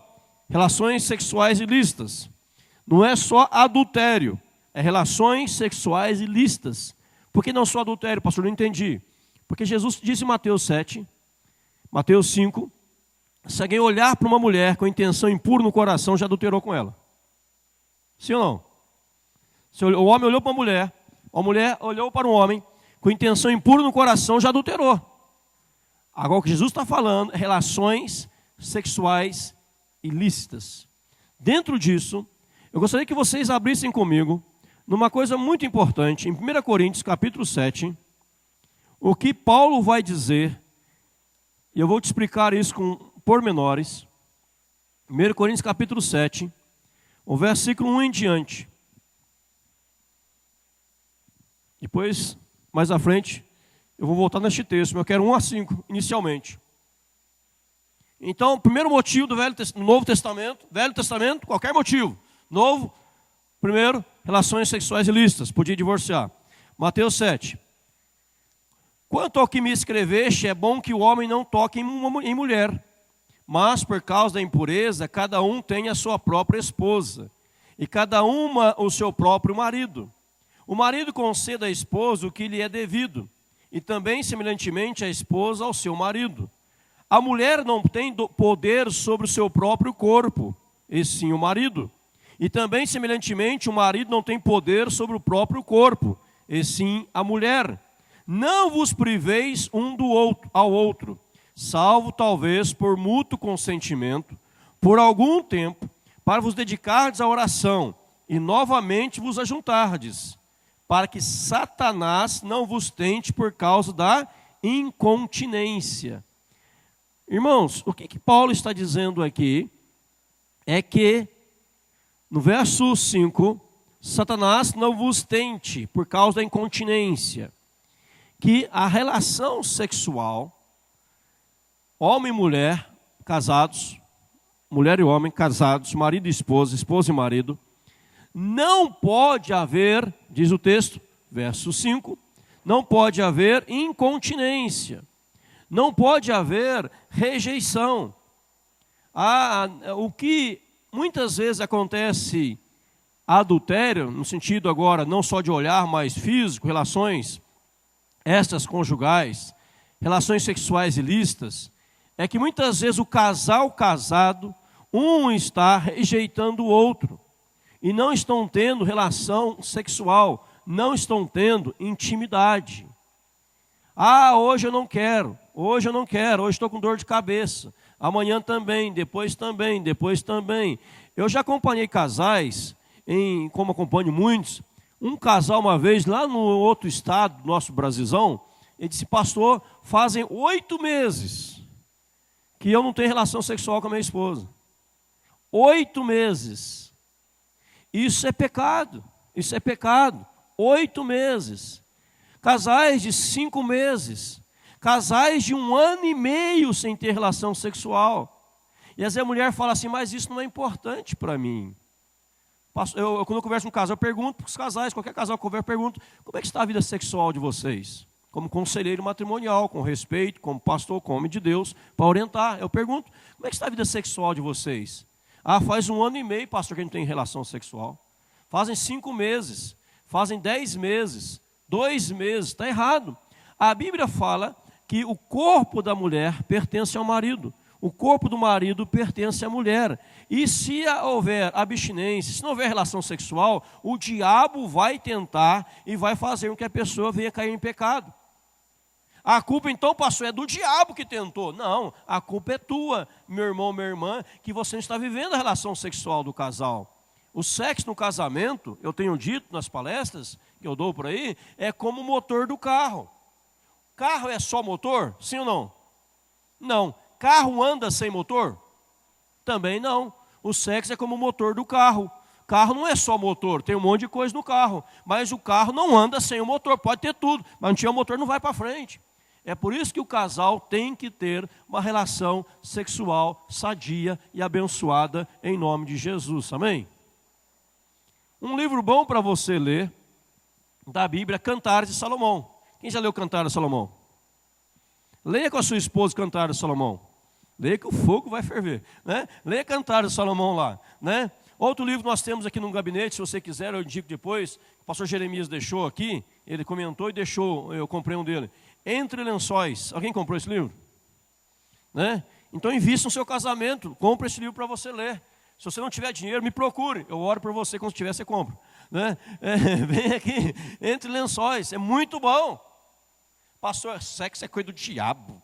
Speaker 1: Relações sexuais ilícitas. Não é só adultério, é relações sexuais ilícitas. Por que não só adultério, pastor? Não entendi. Porque Jesus disse em Mateus 7, Mateus 5, se alguém olhar para uma mulher com intenção impura no coração, já adulterou com ela. Sim ou não? Se o homem olhou para uma mulher, a mulher olhou para um homem com intenção impura no coração, já adulterou. Agora o que Jesus está falando é relações sexuais ilícitas. Dentro disso, eu gostaria que vocês abrissem comigo numa coisa muito importante, em 1 Coríntios capítulo 7, o que Paulo vai dizer, e eu vou te explicar isso com pormenores. 1 Coríntios capítulo 7, o versículo 1 em diante. Depois, mais à frente, eu vou voltar neste texto, mas eu quero 1 a 5, inicialmente. Então, o primeiro motivo do Novo Testamento, Velho Testamento, qualquer motivo. Novo, primeiro, relações sexuais ilícitas, podia divorciar. Mateus 7. Quanto ao que me escreveste, é bom que o homem não toque em mulher, mas por causa da impureza, cada um tem a sua própria esposa, e cada uma o seu próprio marido. O marido conceda à esposa o que lhe é devido, e também, semelhantemente, a esposa ao seu marido. A mulher não tem poder sobre o seu próprio corpo, e sim o marido. E também, semelhantemente, o marido não tem poder sobre o próprio corpo, e sim a mulher. Não vos priveis um ao outro, salvo talvez por mútuo consentimento, por algum tempo, para vos dedicardes à oração, e novamente vos ajuntardes, para que Satanás não vos tente por causa da incontinência. Irmãos, o que Paulo está dizendo aqui é que, no verso 5, Satanás não vos tente por causa da incontinência. Que a relação sexual, homem e mulher casados, mulher e homem casados, marido e esposa e marido, não pode haver, diz o texto, verso 5, não pode haver incontinência, não pode haver rejeição. O que muitas vezes acontece adultério, no sentido agora não só de olhar, mas físico, relações extraconjugais, relações sexuais ilícitas, é que muitas vezes o casal casado, um está rejeitando o outro, e não estão tendo relação sexual, não estão tendo intimidade. Hoje eu não quero, hoje estou com dor de cabeça, amanhã também, depois também, depois também. Eu já acompanhei casais, como acompanho muitos, um casal uma vez lá no outro estado, do nosso Brasilzão, ele disse, pastor, fazem 8 meses que eu não tenho relação sexual com a minha esposa. 8 meses. Isso é pecado, 8 meses. Casais de 5 meses, casais de 1 ano e meio sem ter relação sexual. E às vezes a mulher fala assim, mas isso não é importante para mim. Quando eu converso com um casal, eu pergunto para os casais, qualquer casal que eu converso, eu pergunto, como é que está a vida sexual de vocês? Como conselheiro matrimonial, com respeito, como pastor, como homem de Deus, para orientar. Eu pergunto, como é que está a vida sexual de vocês? Ah, faz 1 ano e meio, pastor, que a gente tem relação sexual. Fazem 5 meses, fazem 10 meses, 2 meses, está errado. A Bíblia fala que o corpo da mulher pertence ao marido. O corpo do marido pertence à mulher. E se houver abstinência, se não houver relação sexual, o diabo vai tentar e vai fazer com que a pessoa venha cair em pecado. A culpa então, pastor, é do diabo que tentou. Não, a culpa é tua, meu irmão, minha irmã, que você não está vivendo a relação sexual do casal. O sexo no casamento, eu tenho dito nas palestras que eu dou por aí, é como o motor do carro. Carro é só motor? Sim ou não? Não. Carro anda sem motor? Também não. O sexo é como o motor do carro. Carro não é só motor, tem um monte de coisa no carro. Mas o carro não anda sem o motor, pode ter tudo, mas não tiver o motor não vai para frente. É por isso que o casal tem que ter uma relação sexual sadia e abençoada em nome de Jesus, amém? Um livro bom para você ler da Bíblia, Cantares de Salomão. Quem já leu Cantares de Salomão? Leia com a sua esposa Cantares de Salomão. Leia que o fogo vai ferver, né? Leia Cantares de Salomão lá, né? Outro livro nós temos aqui no gabinete, se você quiser, eu indico depois. O pastor Jeremias deixou aqui, ele comentou e deixou, eu comprei um dele. Entre Lençóis. Alguém comprou esse livro? Né? Então invista no seu casamento, compre esse livro para você ler. Se você não tiver dinheiro, me procure. Eu oro por você, quando tiver, você compra. Né? Vem aqui, Entre Lençóis, é muito bom. Pastor, sexo é coisa do diabo,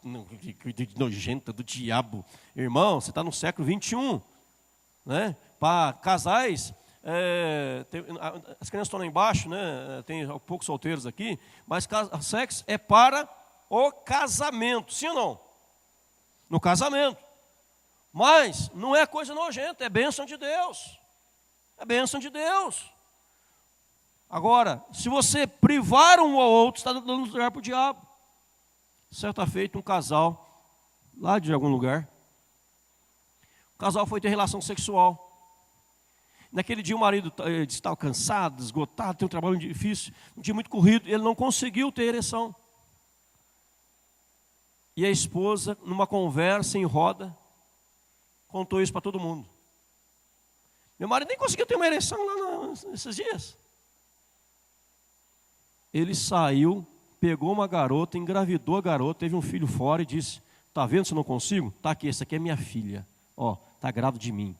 Speaker 1: coisa nojenta do diabo. Irmão, você está no século 21. Né? Para casais, as crianças estão lá embaixo, né? Tem poucos solteiros aqui, mas sexo é para o casamento, sim ou não? No casamento. Mas não é coisa nojenta, é bênção de Deus. É bênção de Deus. Agora, se você privar um ao outro, está dando lugar para o diabo. Certa feita, um casal, lá de algum lugar, o casal foi ter relação sexual. Naquele dia o marido estava cansado, esgotado, tem um trabalho difícil, um dia muito corrido, ele não conseguiu ter ereção. E a esposa, numa conversa em roda, contou isso para todo mundo. Meu marido nem conseguiu ter uma ereção lá nesses dias. Ele saiu, pegou uma garota, engravidou a garota, teve um filho fora e disse, está vendo se eu não consigo? Está aqui, essa aqui é minha filha. Ó, está grávida de mim.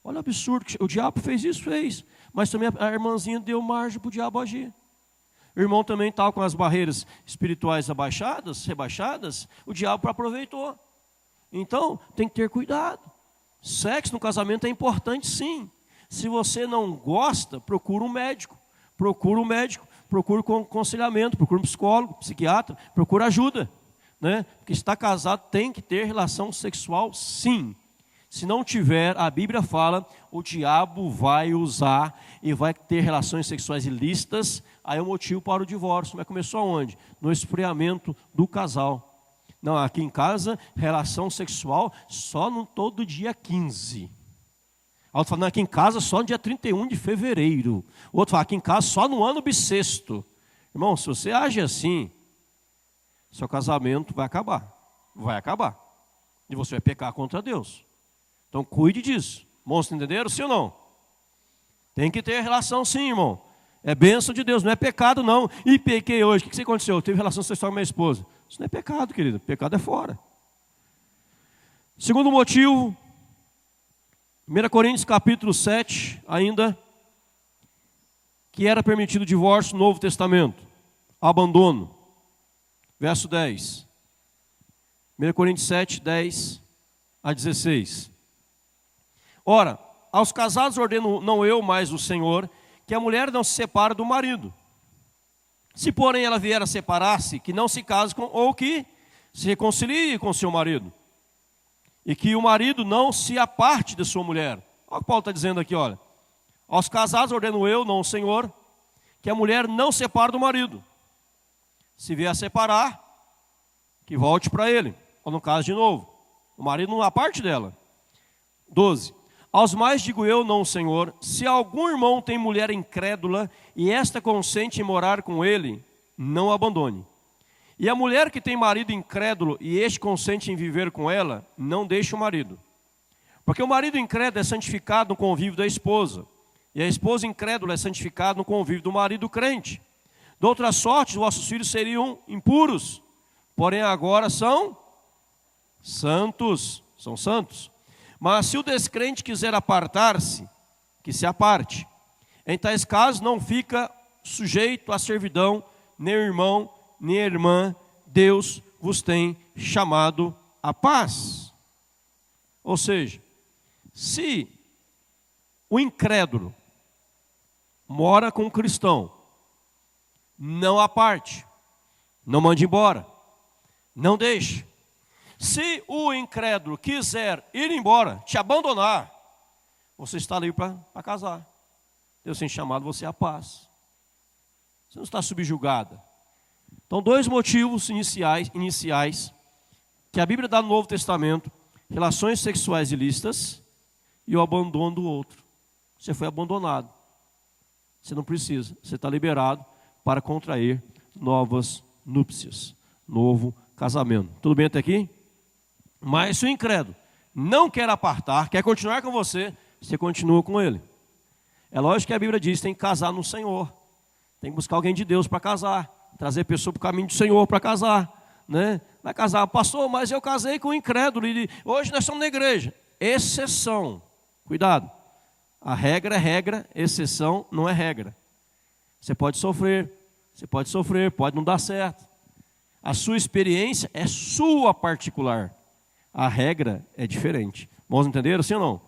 Speaker 1: Olha o absurdo, o diabo fez isso, fez. Mas também a irmãzinha deu margem para o diabo agir. O irmão também estava com as barreiras espirituais rebaixadas, o diabo aproveitou. Então, tem que ter cuidado. Sexo no casamento é importante, sim. Se você não gosta, procura um médico. Procura aconselhamento, procura um psicólogo, psiquiatra, procura ajuda. Né? Porque se está casado, tem que ter relação sexual, sim. Se não tiver, a Bíblia fala, o diabo vai usar e vai ter relações sexuais ilícitas, aí é o motivo para o divórcio. Mas começou aonde? No esfriamento do casal. Não, aqui em casa, relação sexual só no todo dia 15. Outro fala, não, aqui em casa só no dia 31 de fevereiro. O outro fala, aqui em casa só no ano bissexto. Irmão, se você age assim, seu casamento vai acabar. Vai acabar. E você vai pecar contra Deus. Então cuide disso. Irmãos, entenderam? Sim ou não? Tem que ter relação sim, irmão. É bênção de Deus, não é pecado não. E pequei hoje, o que aconteceu? Eu tive relação sexual com minha esposa. Isso não é pecado, querido. Pecado é fora. Segundo motivo, 1 Coríntios capítulo 7, ainda, que era permitido o divórcio no Novo Testamento. Abandono. Verso 10. 1 Coríntios 7, 10 a 16. Ora, aos casados ordeno, não eu, mas o Senhor, que a mulher não se separe do marido. Se, porém, ela vier a separar-se, que não se case com, ou que se reconcilie com seu marido. E que o marido não se aparte de sua mulher. Olha o que Paulo está dizendo aqui, olha. Aos casados ordeno eu, não o Senhor, que a mulher não se separe do marido. Se vier a separar, que volte para ele. Ou no caso de novo, O marido não é parte dela. 12. Aos mais digo eu, não o Senhor, se algum irmão tem mulher incrédula e esta consente em morar com ele, não a abandone. E a mulher que tem marido incrédulo e este consente em viver com ela, não deixe o marido. Porque o marido incrédulo é santificado no convívio da esposa, e a esposa incrédula é santificada no convívio do marido crente. De outra sorte, os vossos filhos seriam impuros, porém agora são santos. Mas se o descrente quiser apartar-se, que se aparte. Em tais casos não fica sujeito à servidão, nem irmão, nem irmã. Deus vos tem chamado à paz. Ou seja, se o incrédulo mora com o cristão, não aparte, não mande embora, não deixe. Se o incrédulo quiser ir embora, te abandonar, você está livre para casar. Deus tem chamado você à paz. Você não está subjugada. Então, 2 motivos iniciais que a Bíblia dá no Novo Testamento: relações sexuais ilícitas e o abandono do outro. Você foi abandonado. Você não precisa. Você está liberado para contrair novas núpcias, novo casamento. Tudo bem até aqui? Mas se o incrédulo não quer apartar, quer continuar com você, você continua com ele. É lógico que a Bíblia diz que tem que casar no Senhor. Tem que buscar alguém de Deus para casar. Trazer pessoa para o caminho do Senhor para casar. Né? Vai casar, pastor, mas eu casei com um incrédulo e hoje nós estamos na igreja. Exceção. Cuidado. A regra é regra, exceção não é regra. Você pode sofrer, pode não dar certo. A sua experiência é sua particular. A regra é diferente. Vamos entender assim ou não?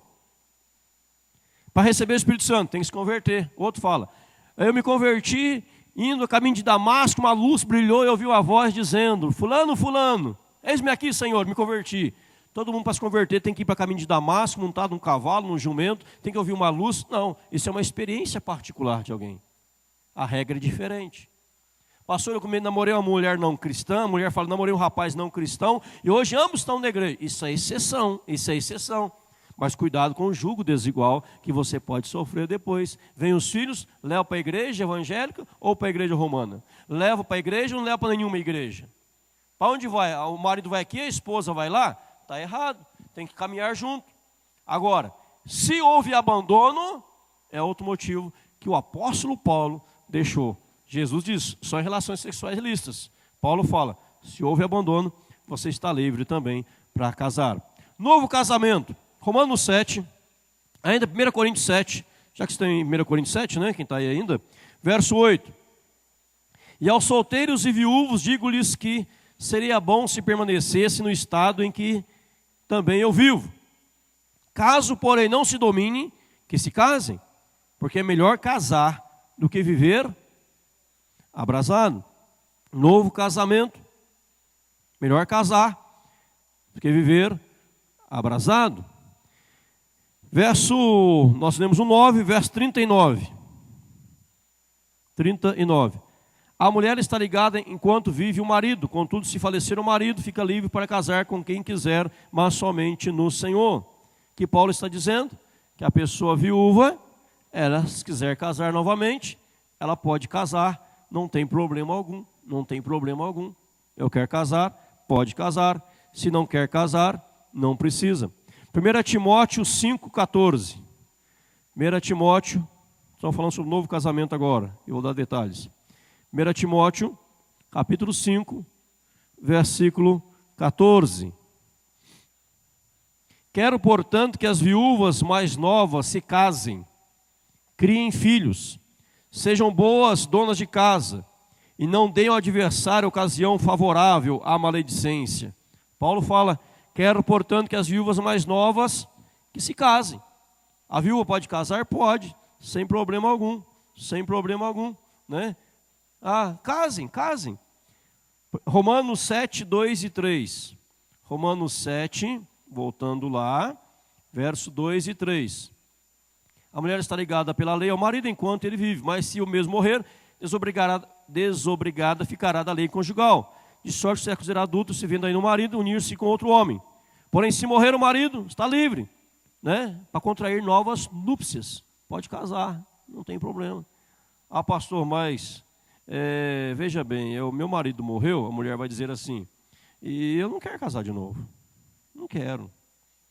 Speaker 1: Para receber o Espírito Santo, tem que se converter. O outro fala: eu me converti indo a caminho de Damasco, uma luz brilhou e eu ouvi uma voz dizendo: fulano, fulano, eis-me aqui, Senhor, me converti. Todo mundo para se converter tem que ir para o caminho de Damasco, montado num cavalo, num jumento, tem que ouvir uma luz. Não, isso é uma experiência particular de alguém. A regra é diferente. Pastor, eu namorei uma mulher não cristã, a mulher fala: namorei um rapaz não cristão, e hoje ambos estão na igreja. Isso é exceção. Mas cuidado com o jugo desigual que você pode sofrer depois. Vem os filhos, leva para a igreja evangélica ou para a igreja romana? Leva para a igreja ou não leva para nenhuma igreja? Para onde vai? O marido vai aqui, a esposa vai lá? Está errado, tem que caminhar junto. Agora, se houve abandono, é outro motivo que o apóstolo Paulo deixou. Jesus diz, só em relações sexuais ilícitas. Paulo fala, se houve abandono, você está livre também para casar. Novo casamento, Romanos 7, ainda 1 Coríntios 7, já que você tem 1 Coríntios 7, né, quem está aí ainda, verso 8. E aos solteiros e viúvos digo-lhes que seria bom se permanecesse no estado em que também eu vivo. Caso, porém, não se domine, que se casem, porque é melhor casar do que viver abrasado. Novo casamento, melhor casar do que viver abrasado. Nós lemos o 9, verso 39. 39. A mulher está ligada enquanto vive o marido, contudo, se falecer o marido, fica livre para casar com quem quiser, mas somente no Senhor. Que Paulo está dizendo? Que a pessoa viúva, ela, se quiser casar novamente, ela pode casar, não tem problema algum, Eu quero casar, pode casar. Se não quer casar, não precisa. 1 Timóteo 5,14. 1 Timóteo, estamos falando sobre o novo casamento agora, eu vou dar detalhes. 1 Timóteo, capítulo 5, versículo 14. Quero, portanto, que as viúvas mais novas se casem, criem filhos, sejam boas donas de casa, e não deem ao adversário ocasião favorável à maledicência. Paulo fala, quero, portanto, que as viúvas mais novas que se casem. A viúva pode casar? Pode, sem problema algum, né? Casem. Romanos 7, 2 e 3. Romanos 7, voltando lá, verso 2 e 3. A mulher está ligada pela lei ao marido enquanto ele vive, mas se o mesmo morrer, desobrigada ficará da lei conjugal. De sorte que será considerado adulto se vendo aí no marido unir-se com outro homem. Porém, se morrer o marido, está livre, né? Para contrair novas núpcias. Pode casar, não tem problema. Ah, pastor, mas veja bem, meu marido morreu, a mulher vai dizer assim, e eu não quero casar de novo. Não quero,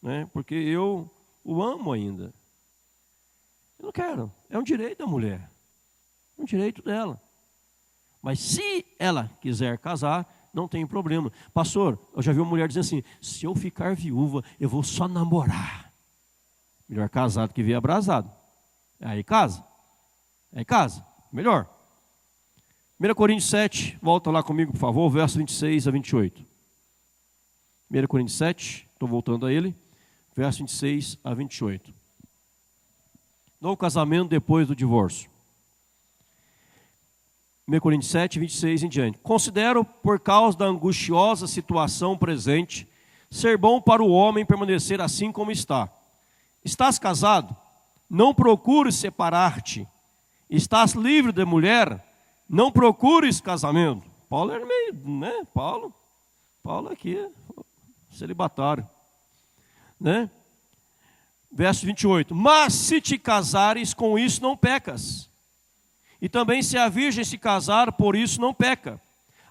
Speaker 1: né? Porque eu o amo ainda. Eu não quero, é um direito da mulher, é um direito dela. Mas se ela quiser casar, não tem problema. Pastor, eu já vi uma mulher dizendo assim, se eu ficar viúva, eu vou só namorar. Melhor casado que vir abrasado. Aí casa, melhor. 1 Coríntios 7, volta lá comigo, por favor, verso 26 a 28. 1 Coríntios 7, estou voltando a ele, verso 26 a 28. Novo casamento depois do divórcio. 1 Coríntios 7, 26 em diante. Considero, por causa da angustiosa situação presente, ser bom para o homem permanecer assim como está. Estás casado? Não procures separar-te. Estás livre de mulher? Não procures casamento. Paulo era meio, né? Paulo aqui, celibatário, né? Verso 28. Mas se te casares, com isso não pecas. E também se a virgem se casar, por isso não peca.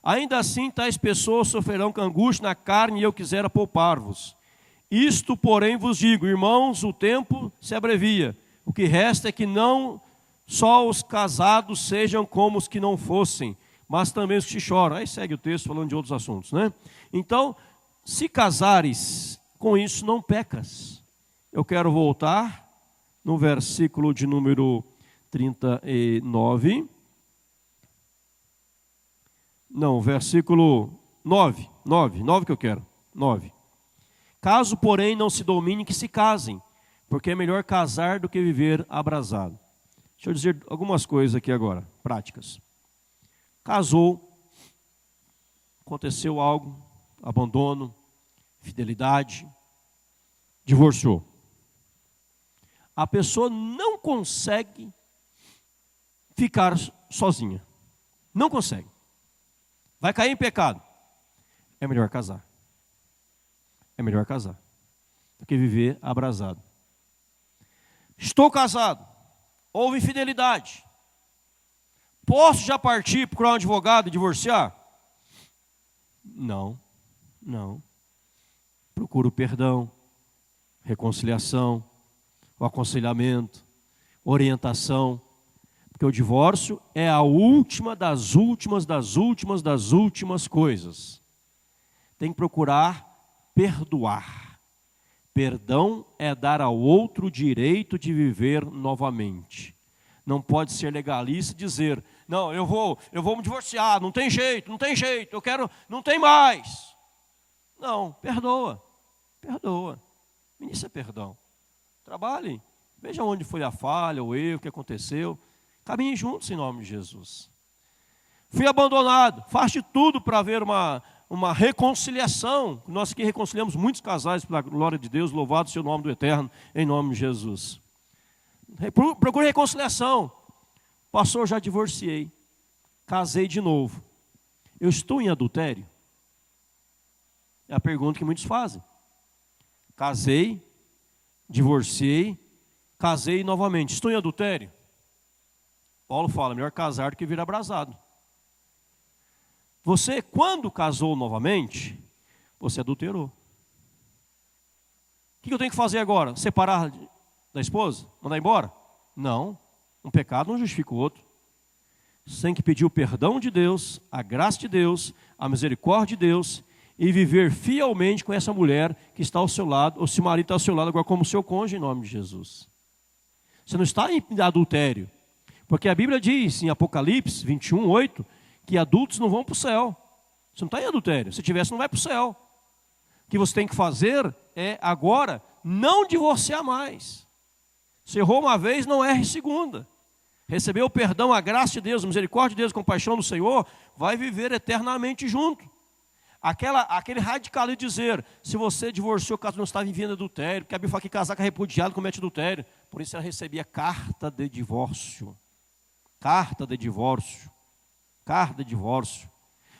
Speaker 1: Ainda assim, tais pessoas sofrerão com angústia na carne, e eu quisera poupar-vos. Isto, porém, vos digo, irmãos, o tempo se abrevia. O que resta é que não só os casados sejam como os que não fossem, mas também os que choram. Aí segue o texto falando de outros assuntos, né? Então, se casares, com isso não pecas. Eu quero voltar no versículo de número 39. Não, versículo 9 que eu quero. 9. Caso, porém, não se domine, que se casem, porque é melhor casar do que viver abrasado. Deixa eu dizer algumas coisas aqui agora, práticas. Casou, aconteceu algo, abandono, fidelidade, divorciou. A pessoa não consegue ficar sozinha. Não consegue. Vai cair em pecado. É melhor casar. É melhor casar do que viver abrasado. Estou casado. Houve infidelidade. Posso já partir, procurar um advogado e divorciar? Não. Procuro perdão, reconciliação, o aconselhamento, orientação. Porque o divórcio é a última das últimas coisas. Tem que procurar perdoar. Perdão é dar ao outro o direito de viver novamente. Não pode ser legalista e dizer, não, eu vou me divorciar, não tem jeito, eu quero, não tem mais. Não, perdoa. Ministra perdão. Trabalhe, veja onde foi a falha, o erro, o que aconteceu. Caminhem juntos em nome de Jesus. Fui abandonado, faz de tudo para haver uma reconciliação. Nós aqui reconciliamos muitos casais, pela glória de Deus, louvado seja o nome do Eterno, em nome de Jesus. Procure reconciliação. Pastor, já divorciei, casei de novo. Eu estou em adultério? É a pergunta que muitos fazem. Casei, divorciei, casei novamente. Estou em adultério? Paulo fala, melhor casar do que vir abrasado. Você, quando casou novamente, você adulterou. O que eu tenho que fazer agora? Separar da esposa? Mandar embora? Não. Um pecado não justifica o outro. Você tem que pedir o perdão de Deus, a graça de Deus, a misericórdia de Deus e viver fielmente com essa mulher que está ao seu lado, ou se o marido está ao seu lado agora como seu cônjuge, em nome de Jesus. Você não está em adultério. Porque a Bíblia diz em Apocalipse 21, 8, que adultos não vão para o céu. Você não está em adultério. Se tivesse, não vai para o céu. O que você tem que fazer é, agora, não divorciar mais. Se errou uma vez, não erre segunda. Recebeu o perdão, a graça de Deus, a misericórdia de Deus, a compaixão do Senhor, vai viver eternamente junto. Aquele radicalismo de dizer, se você divorciou, caso não está vivendo adultério, porque a Bíblia fala que casar com repudiado comete adultério. Por isso ela recebia carta de divórcio. Carta de divórcio.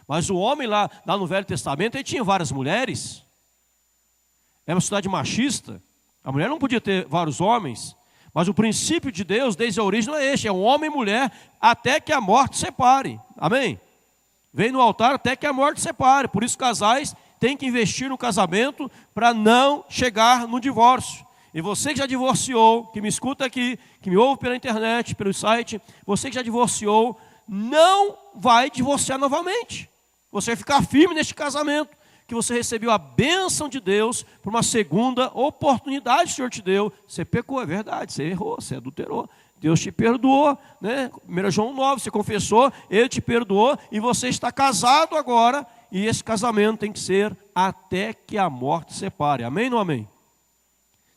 Speaker 1: Mas o homem lá no Velho Testamento, ele tinha várias mulheres. Era uma sociedade machista. A mulher não podia ter vários homens. Mas o princípio de Deus, desde a origem, não é este. É um homem e mulher até que a morte separe. Amém? Vem no altar até que a morte separe. Por isso casais têm que investir no casamento para não chegar no divórcio. E você que já divorciou, que me escuta aqui, que me ouve pela internet, pelo site, você que já divorciou, não vai divorciar novamente. Você vai ficar firme neste casamento, que você recebeu a bênção de Deus por uma segunda oportunidade que o Senhor te deu. Você pecou, é verdade, você errou, você adulterou. Deus te perdoou, né? 1 João 9, você confessou, Ele te perdoou e você está casado agora. E esse casamento tem que ser até que a morte separe. Amém ou não amém?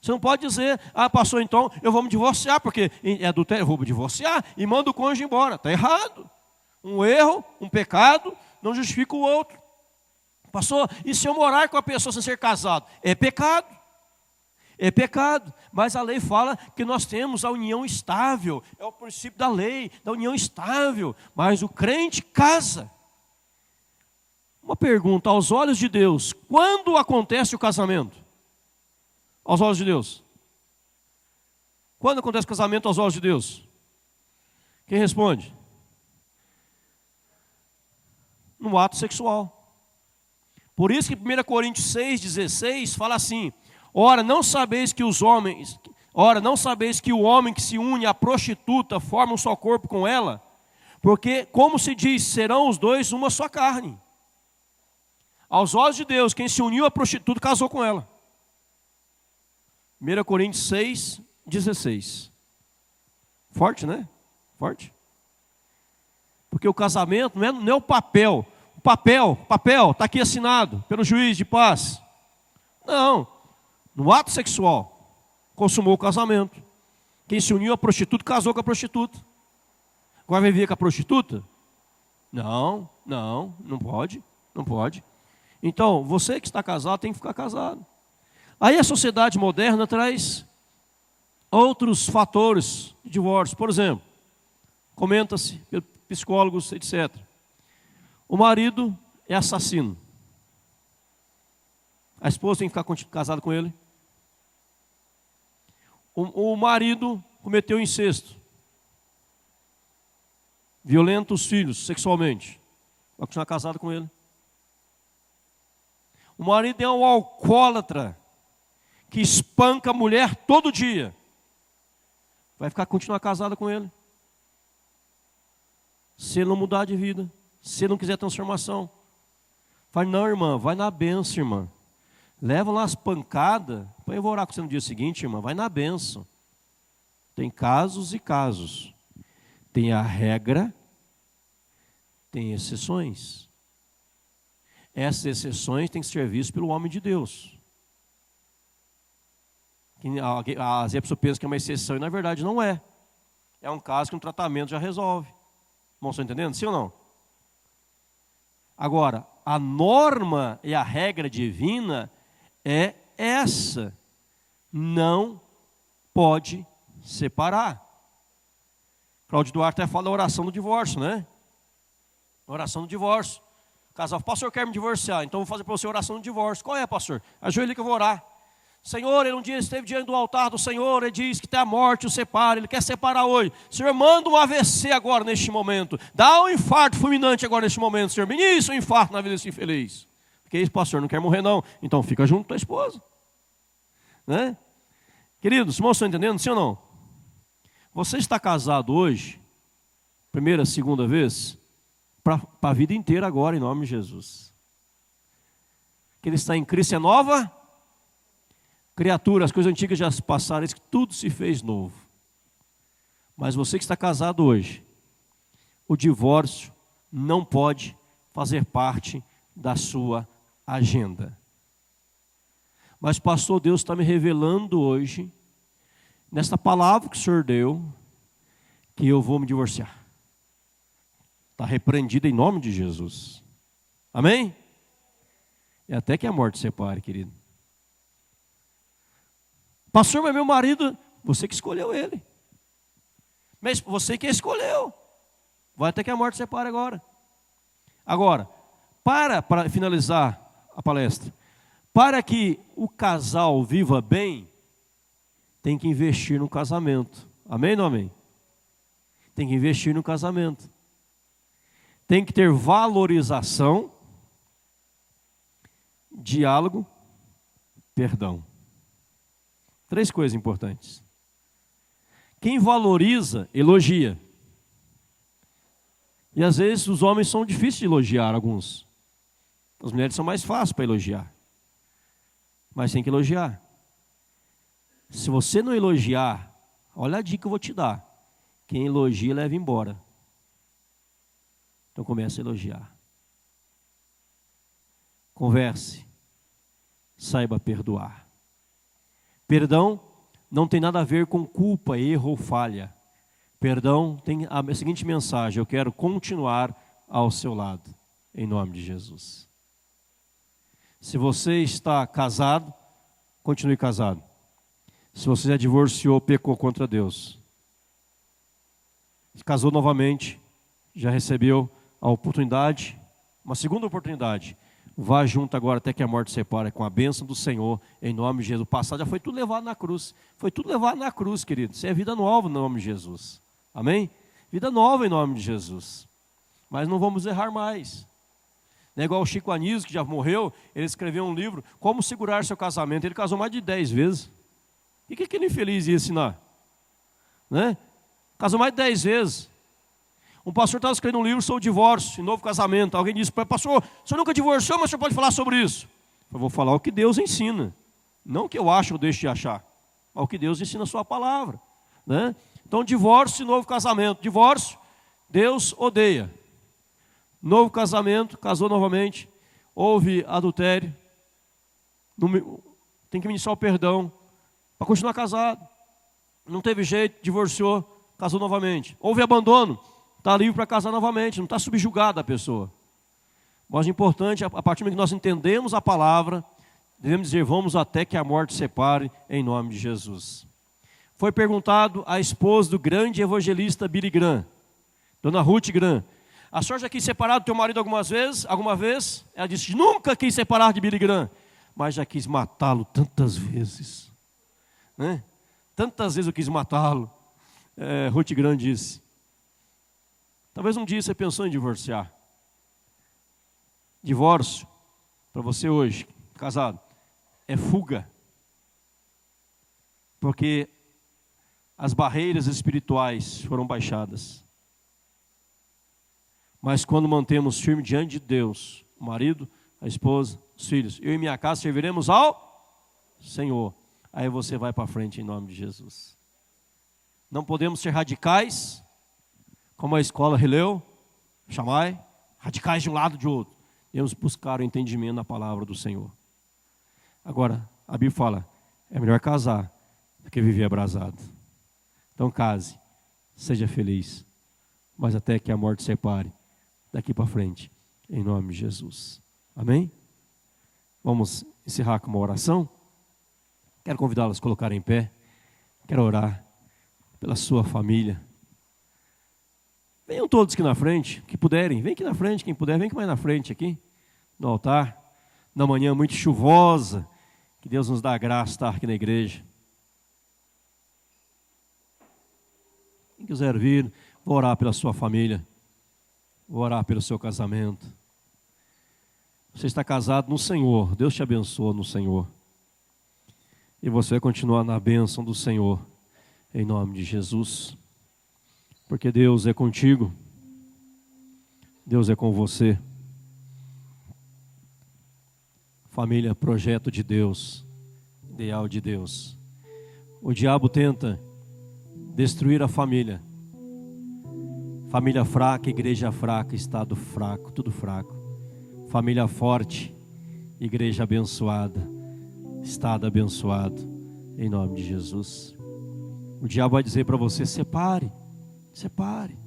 Speaker 1: Você não pode dizer, pastor, então eu vou me divorciar, porque é adultério, eu vou me divorciar e mando o cônjuge embora. Está errado. Um erro, um pecado, não justifica o outro. Pastor, e se eu morar com a pessoa sem ser casado? É pecado. É pecado. Mas a lei fala que nós temos a união estável. É o princípio da lei, da união estável. Mas o crente casa. Uma pergunta, aos olhos de Deus, quando acontece o casamento? Aos olhos de Deus. Quando acontece o casamento aos olhos de Deus? Quem responde? No ato sexual. Por isso que 1 Coríntios 6,16 fala assim: ora, não sabeis que o homem que se une à prostituta forma um só corpo com ela? Porque, como se diz, serão os dois uma só carne. Aos olhos de Deus, quem se uniu à prostituta casou com ela. 1 Coríntios 6,16. Forte, né? Forte. Porque o casamento não é o papel. O papel, está aqui assinado pelo juiz de paz. Não. No ato sexual, consumou o casamento. Quem se uniu à prostituta, casou com a prostituta. Agora vai viver com a prostituta? Não pode. Não pode. Então, você que está casado tem que ficar casado. Aí a sociedade moderna traz outros fatores de divórcio. Por exemplo, comenta-se pelos psicólogos, etc. O marido é assassino. A esposa tem que ficar casada com ele. O marido cometeu incesto. Violenta os filhos sexualmente. Vai continuar casado com ele. O marido é um alcoólatra que espanca a mulher todo dia. Vai continuar casada com ele. Se ele não mudar de vida, se ele não quiser transformação. Fala, não, irmã, vai na bênção, irmã. Leva lá as pancadas. Eu vou orar com você no dia seguinte, irmã. Vai na bênção. Tem casos e casos. Tem a regra, tem exceções. Essas exceções têm que ser vistas pelo homem de Deus. Às vezes a pessoa pensa que é uma exceção e na verdade não é. É um caso que um tratamento já resolve. Irmãos, estão entendendo? Sim ou não? Agora, a norma e a regra divina é essa. Não pode separar. Cláudio Duarte até fala da oração do divórcio, né? Oração do divórcio. O casal, pastor, eu quero me divorciar, então vou fazer para você a oração do divórcio. Qual é, pastor? Ajoelha que eu vou orar. Senhor, ele um dia esteve diante do altar do Senhor, ele diz que até a morte o separa, ele quer separar hoje. Senhor, manda um AVC agora neste momento. Dá um infarto fulminante agora neste momento, Senhor. Ministra um infarto na vida desse infeliz. Porque isso, pastor, não quer morrer não. Então fica junto com tua esposa. Né? Queridos, irmãos, estão entendendo, sim ou não? Você está casado hoje, primeira, segunda vez, para a vida inteira agora, em nome de Jesus. Que ele está em Cristo é nova criatura, as coisas antigas já passaram, tudo se fez novo. Mas você que está casado hoje, o divórcio não pode fazer parte da sua agenda. Mas pastor, Deus está me revelando hoje, nesta palavra que o Senhor deu, que eu vou me divorciar. Está repreendido em nome de Jesus. Amém? E até que a morte separe, querido. Pastor, mas meu marido, você que escolheu ele. Mas você que escolheu. Vai até que a morte separe agora. Agora, para finalizar a palestra, Para que o casal viva bem, tem que investir no casamento. Amém ou não amém? Tem que investir no casamento. Tem que ter valorização, diálogo, perdão. 3 coisas importantes. Quem valoriza, elogia. E às vezes os homens são difíceis de elogiar, alguns. As mulheres são mais fáceis para elogiar. Mas tem que elogiar. Se você não elogiar, olha a dica que eu vou te dar. Quem elogia, leva embora. Então comece a elogiar. Converse. Saiba perdoar. Perdão não tem nada a ver com culpa, erro ou falha. Perdão tem a seguinte mensagem: eu quero continuar ao seu lado, em nome de Jesus. Se você está casado, continue casado. Se você já divorciou, pecou contra Deus, se casou novamente, já recebeu a oportunidade, uma segunda oportunidade, vá junto agora até que a morte separe, com a bênção do Senhor, em nome de Jesus. O passado já foi tudo levado na cruz, foi tudo levado na cruz, querido. Isso é vida nova em nome de Jesus, amém? Vida nova em nome de Jesus, mas não vamos errar mais. Não é igual o Chico Anísio, que já morreu, ele escreveu um livro, Como Segurar Seu Casamento. Ele casou mais de 10 vezes. E o que aquele infeliz ia ensinar? Né? Casou mais de 10 vezes. Um pastor estava escrevendo um livro sobre o divórcio e novo casamento. Alguém disse para ele: pastor, o senhor nunca divorciou, mas o senhor pode falar sobre isso? Eu vou falar o que Deus ensina. Não o que eu acho ou deixo de achar, mas o que Deus ensina na sua palavra. Né? Então, divórcio e novo casamento. Divórcio, Deus odeia. Novo casamento, casou novamente, houve adultério, tem que ministrar o perdão para continuar casado. Não teve jeito, divorciou, casou novamente. Houve abandono, está livre para casar novamente, não está subjugada a pessoa. Mas o importante, a partir do momento que nós entendemos a palavra, devemos dizer: vamos até que a morte separe, em nome de Jesus. Foi perguntado à esposa do grande evangelista Billy Graham, Dona Ruth Graham: a senhora já quis separar do teu marido alguma vez? Ela disse: nunca quis separar de Billy Graham, mas já quis matá-lo tantas vezes. Né? Tantas vezes eu quis matá-lo. Ruth Graham disse. Talvez um dia você pensou em divorciar. Divórcio, para você hoje, casado, é fuga. Porque as barreiras espirituais foram baixadas. Mas quando mantemos firme diante de Deus, o marido, a esposa, os filhos, eu e minha casa serviremos ao Senhor. Aí você vai para frente em nome de Jesus. Não podemos ser radicais, como a escola Hillel, Shammai, radicais de um lado e de outro. Devemos buscar o entendimento na palavra do Senhor. Agora, a Bíblia fala: é melhor casar do que viver abrasado. Então case, seja feliz, mas até que a morte separe, daqui para frente, em nome de Jesus. Amém? Vamos encerrar com uma oração. Quero convidá-los a colocarem em pé. Quero orar pela sua família. Venham todos aqui na frente, que puderem. Vem aqui na frente, quem puder, vem aqui mais na frente aqui, no altar. Na manhã muito chuvosa, que Deus nos dá a graça de estar aqui na igreja. Quem quiser vir, vou orar pela sua família. Vou orar pelo seu casamento. Você está casado no Senhor. Deus te abençoa no Senhor. E você vai continuar na bênção do Senhor, em nome de Jesus. Porque Deus é contigo. Deus é com você. Família, projeto de Deus, ideal de Deus. O diabo tenta destruir a família. Família fraca, igreja fraca, estado fraco, tudo fraco. Família forte, igreja abençoada, estado abençoado, em nome de Jesus. O diabo vai dizer para você: separe, separe.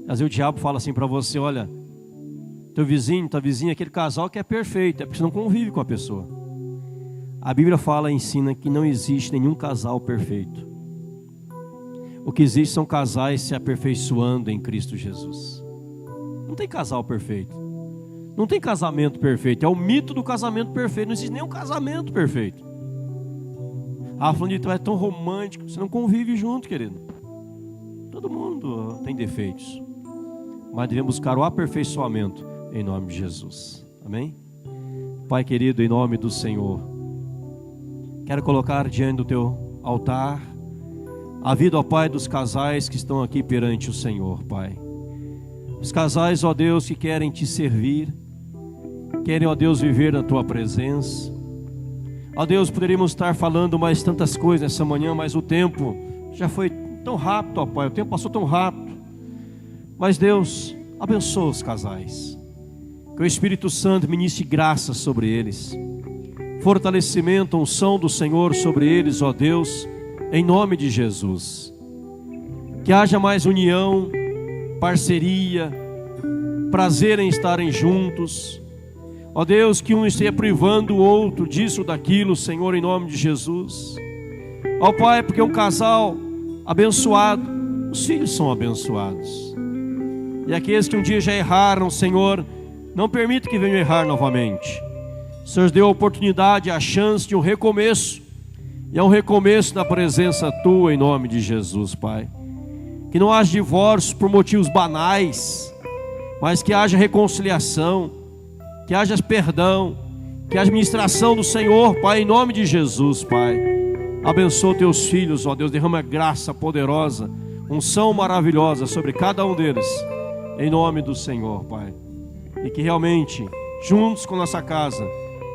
Speaker 1: Às vezes o diabo fala assim para você: olha, teu vizinho, tua vizinha, aquele casal que é perfeito, é porque você não convive com a pessoa. A Bíblia fala, ensina que não existe nenhum casal perfeito. O que existe são casais se aperfeiçoando em Cristo Jesus. Não tem casal perfeito. Não tem casamento perfeito, é o mito do casamento perfeito. Não existe nenhum casamento perfeito. Falando de é tão romântico, você não convive junto, querido. Todo mundo tem defeitos, mas devemos buscar o aperfeiçoamento em nome de Jesus. Amém? Pai querido, em nome do Senhor, quero colocar diante do teu altar a vida, ó Pai, dos casais que estão aqui perante o Senhor, Pai. Os casais, ó Deus, que querem te servir, querem, ó Deus, viver na tua presença. Ó Deus, poderíamos estar falando mais tantas coisas nessa manhã, mas o tempo já foi tão rápido, ó Pai, o tempo passou tão rápido. Mas Deus, abençoa os casais, que o Espírito Santo ministre graça sobre eles, fortalecimento, unção do Senhor sobre eles, ó Deus, em nome de Jesus. Que haja mais união, parceria, prazer em estarem juntos. Ó Deus, que um esteja privando o outro disso, daquilo, Senhor, em nome de Jesus. Ó Pai, porque um casal abençoado, os filhos são abençoados. E aqueles que um dia já erraram, Senhor, não permita que venham errar novamente. O Senhor deu a oportunidade, a chance de um recomeço. E é um recomeço na presença tua, em nome de Jesus, Pai. Que não haja divórcio por motivos banais, mas que haja reconciliação, que haja perdão, que haja ministração do Senhor, Pai, em nome de Jesus, Pai. Abençoa teus filhos, ó Deus, derrama graça poderosa, unção maravilhosa sobre cada um deles, em nome do Senhor, Pai. E que realmente, juntos com nossa casa,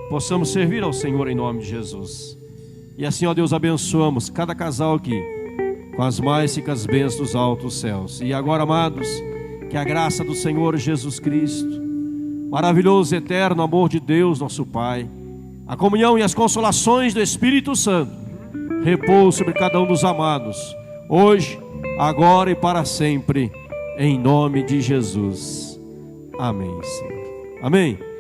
Speaker 1: possamos servir ao Senhor em nome de Jesus. E assim, ó Deus, abençoamos cada casal aqui com as mais ricas bênçãos dos altos céus. E agora, amados, que a graça do Senhor Jesus Cristo, maravilhoso e eterno amor de Deus, nosso Pai, a comunhão e as consolações do Espírito Santo, repouse sobre cada um dos amados, hoje, agora e para sempre, em nome de Jesus. Amém, Senhor. Amém.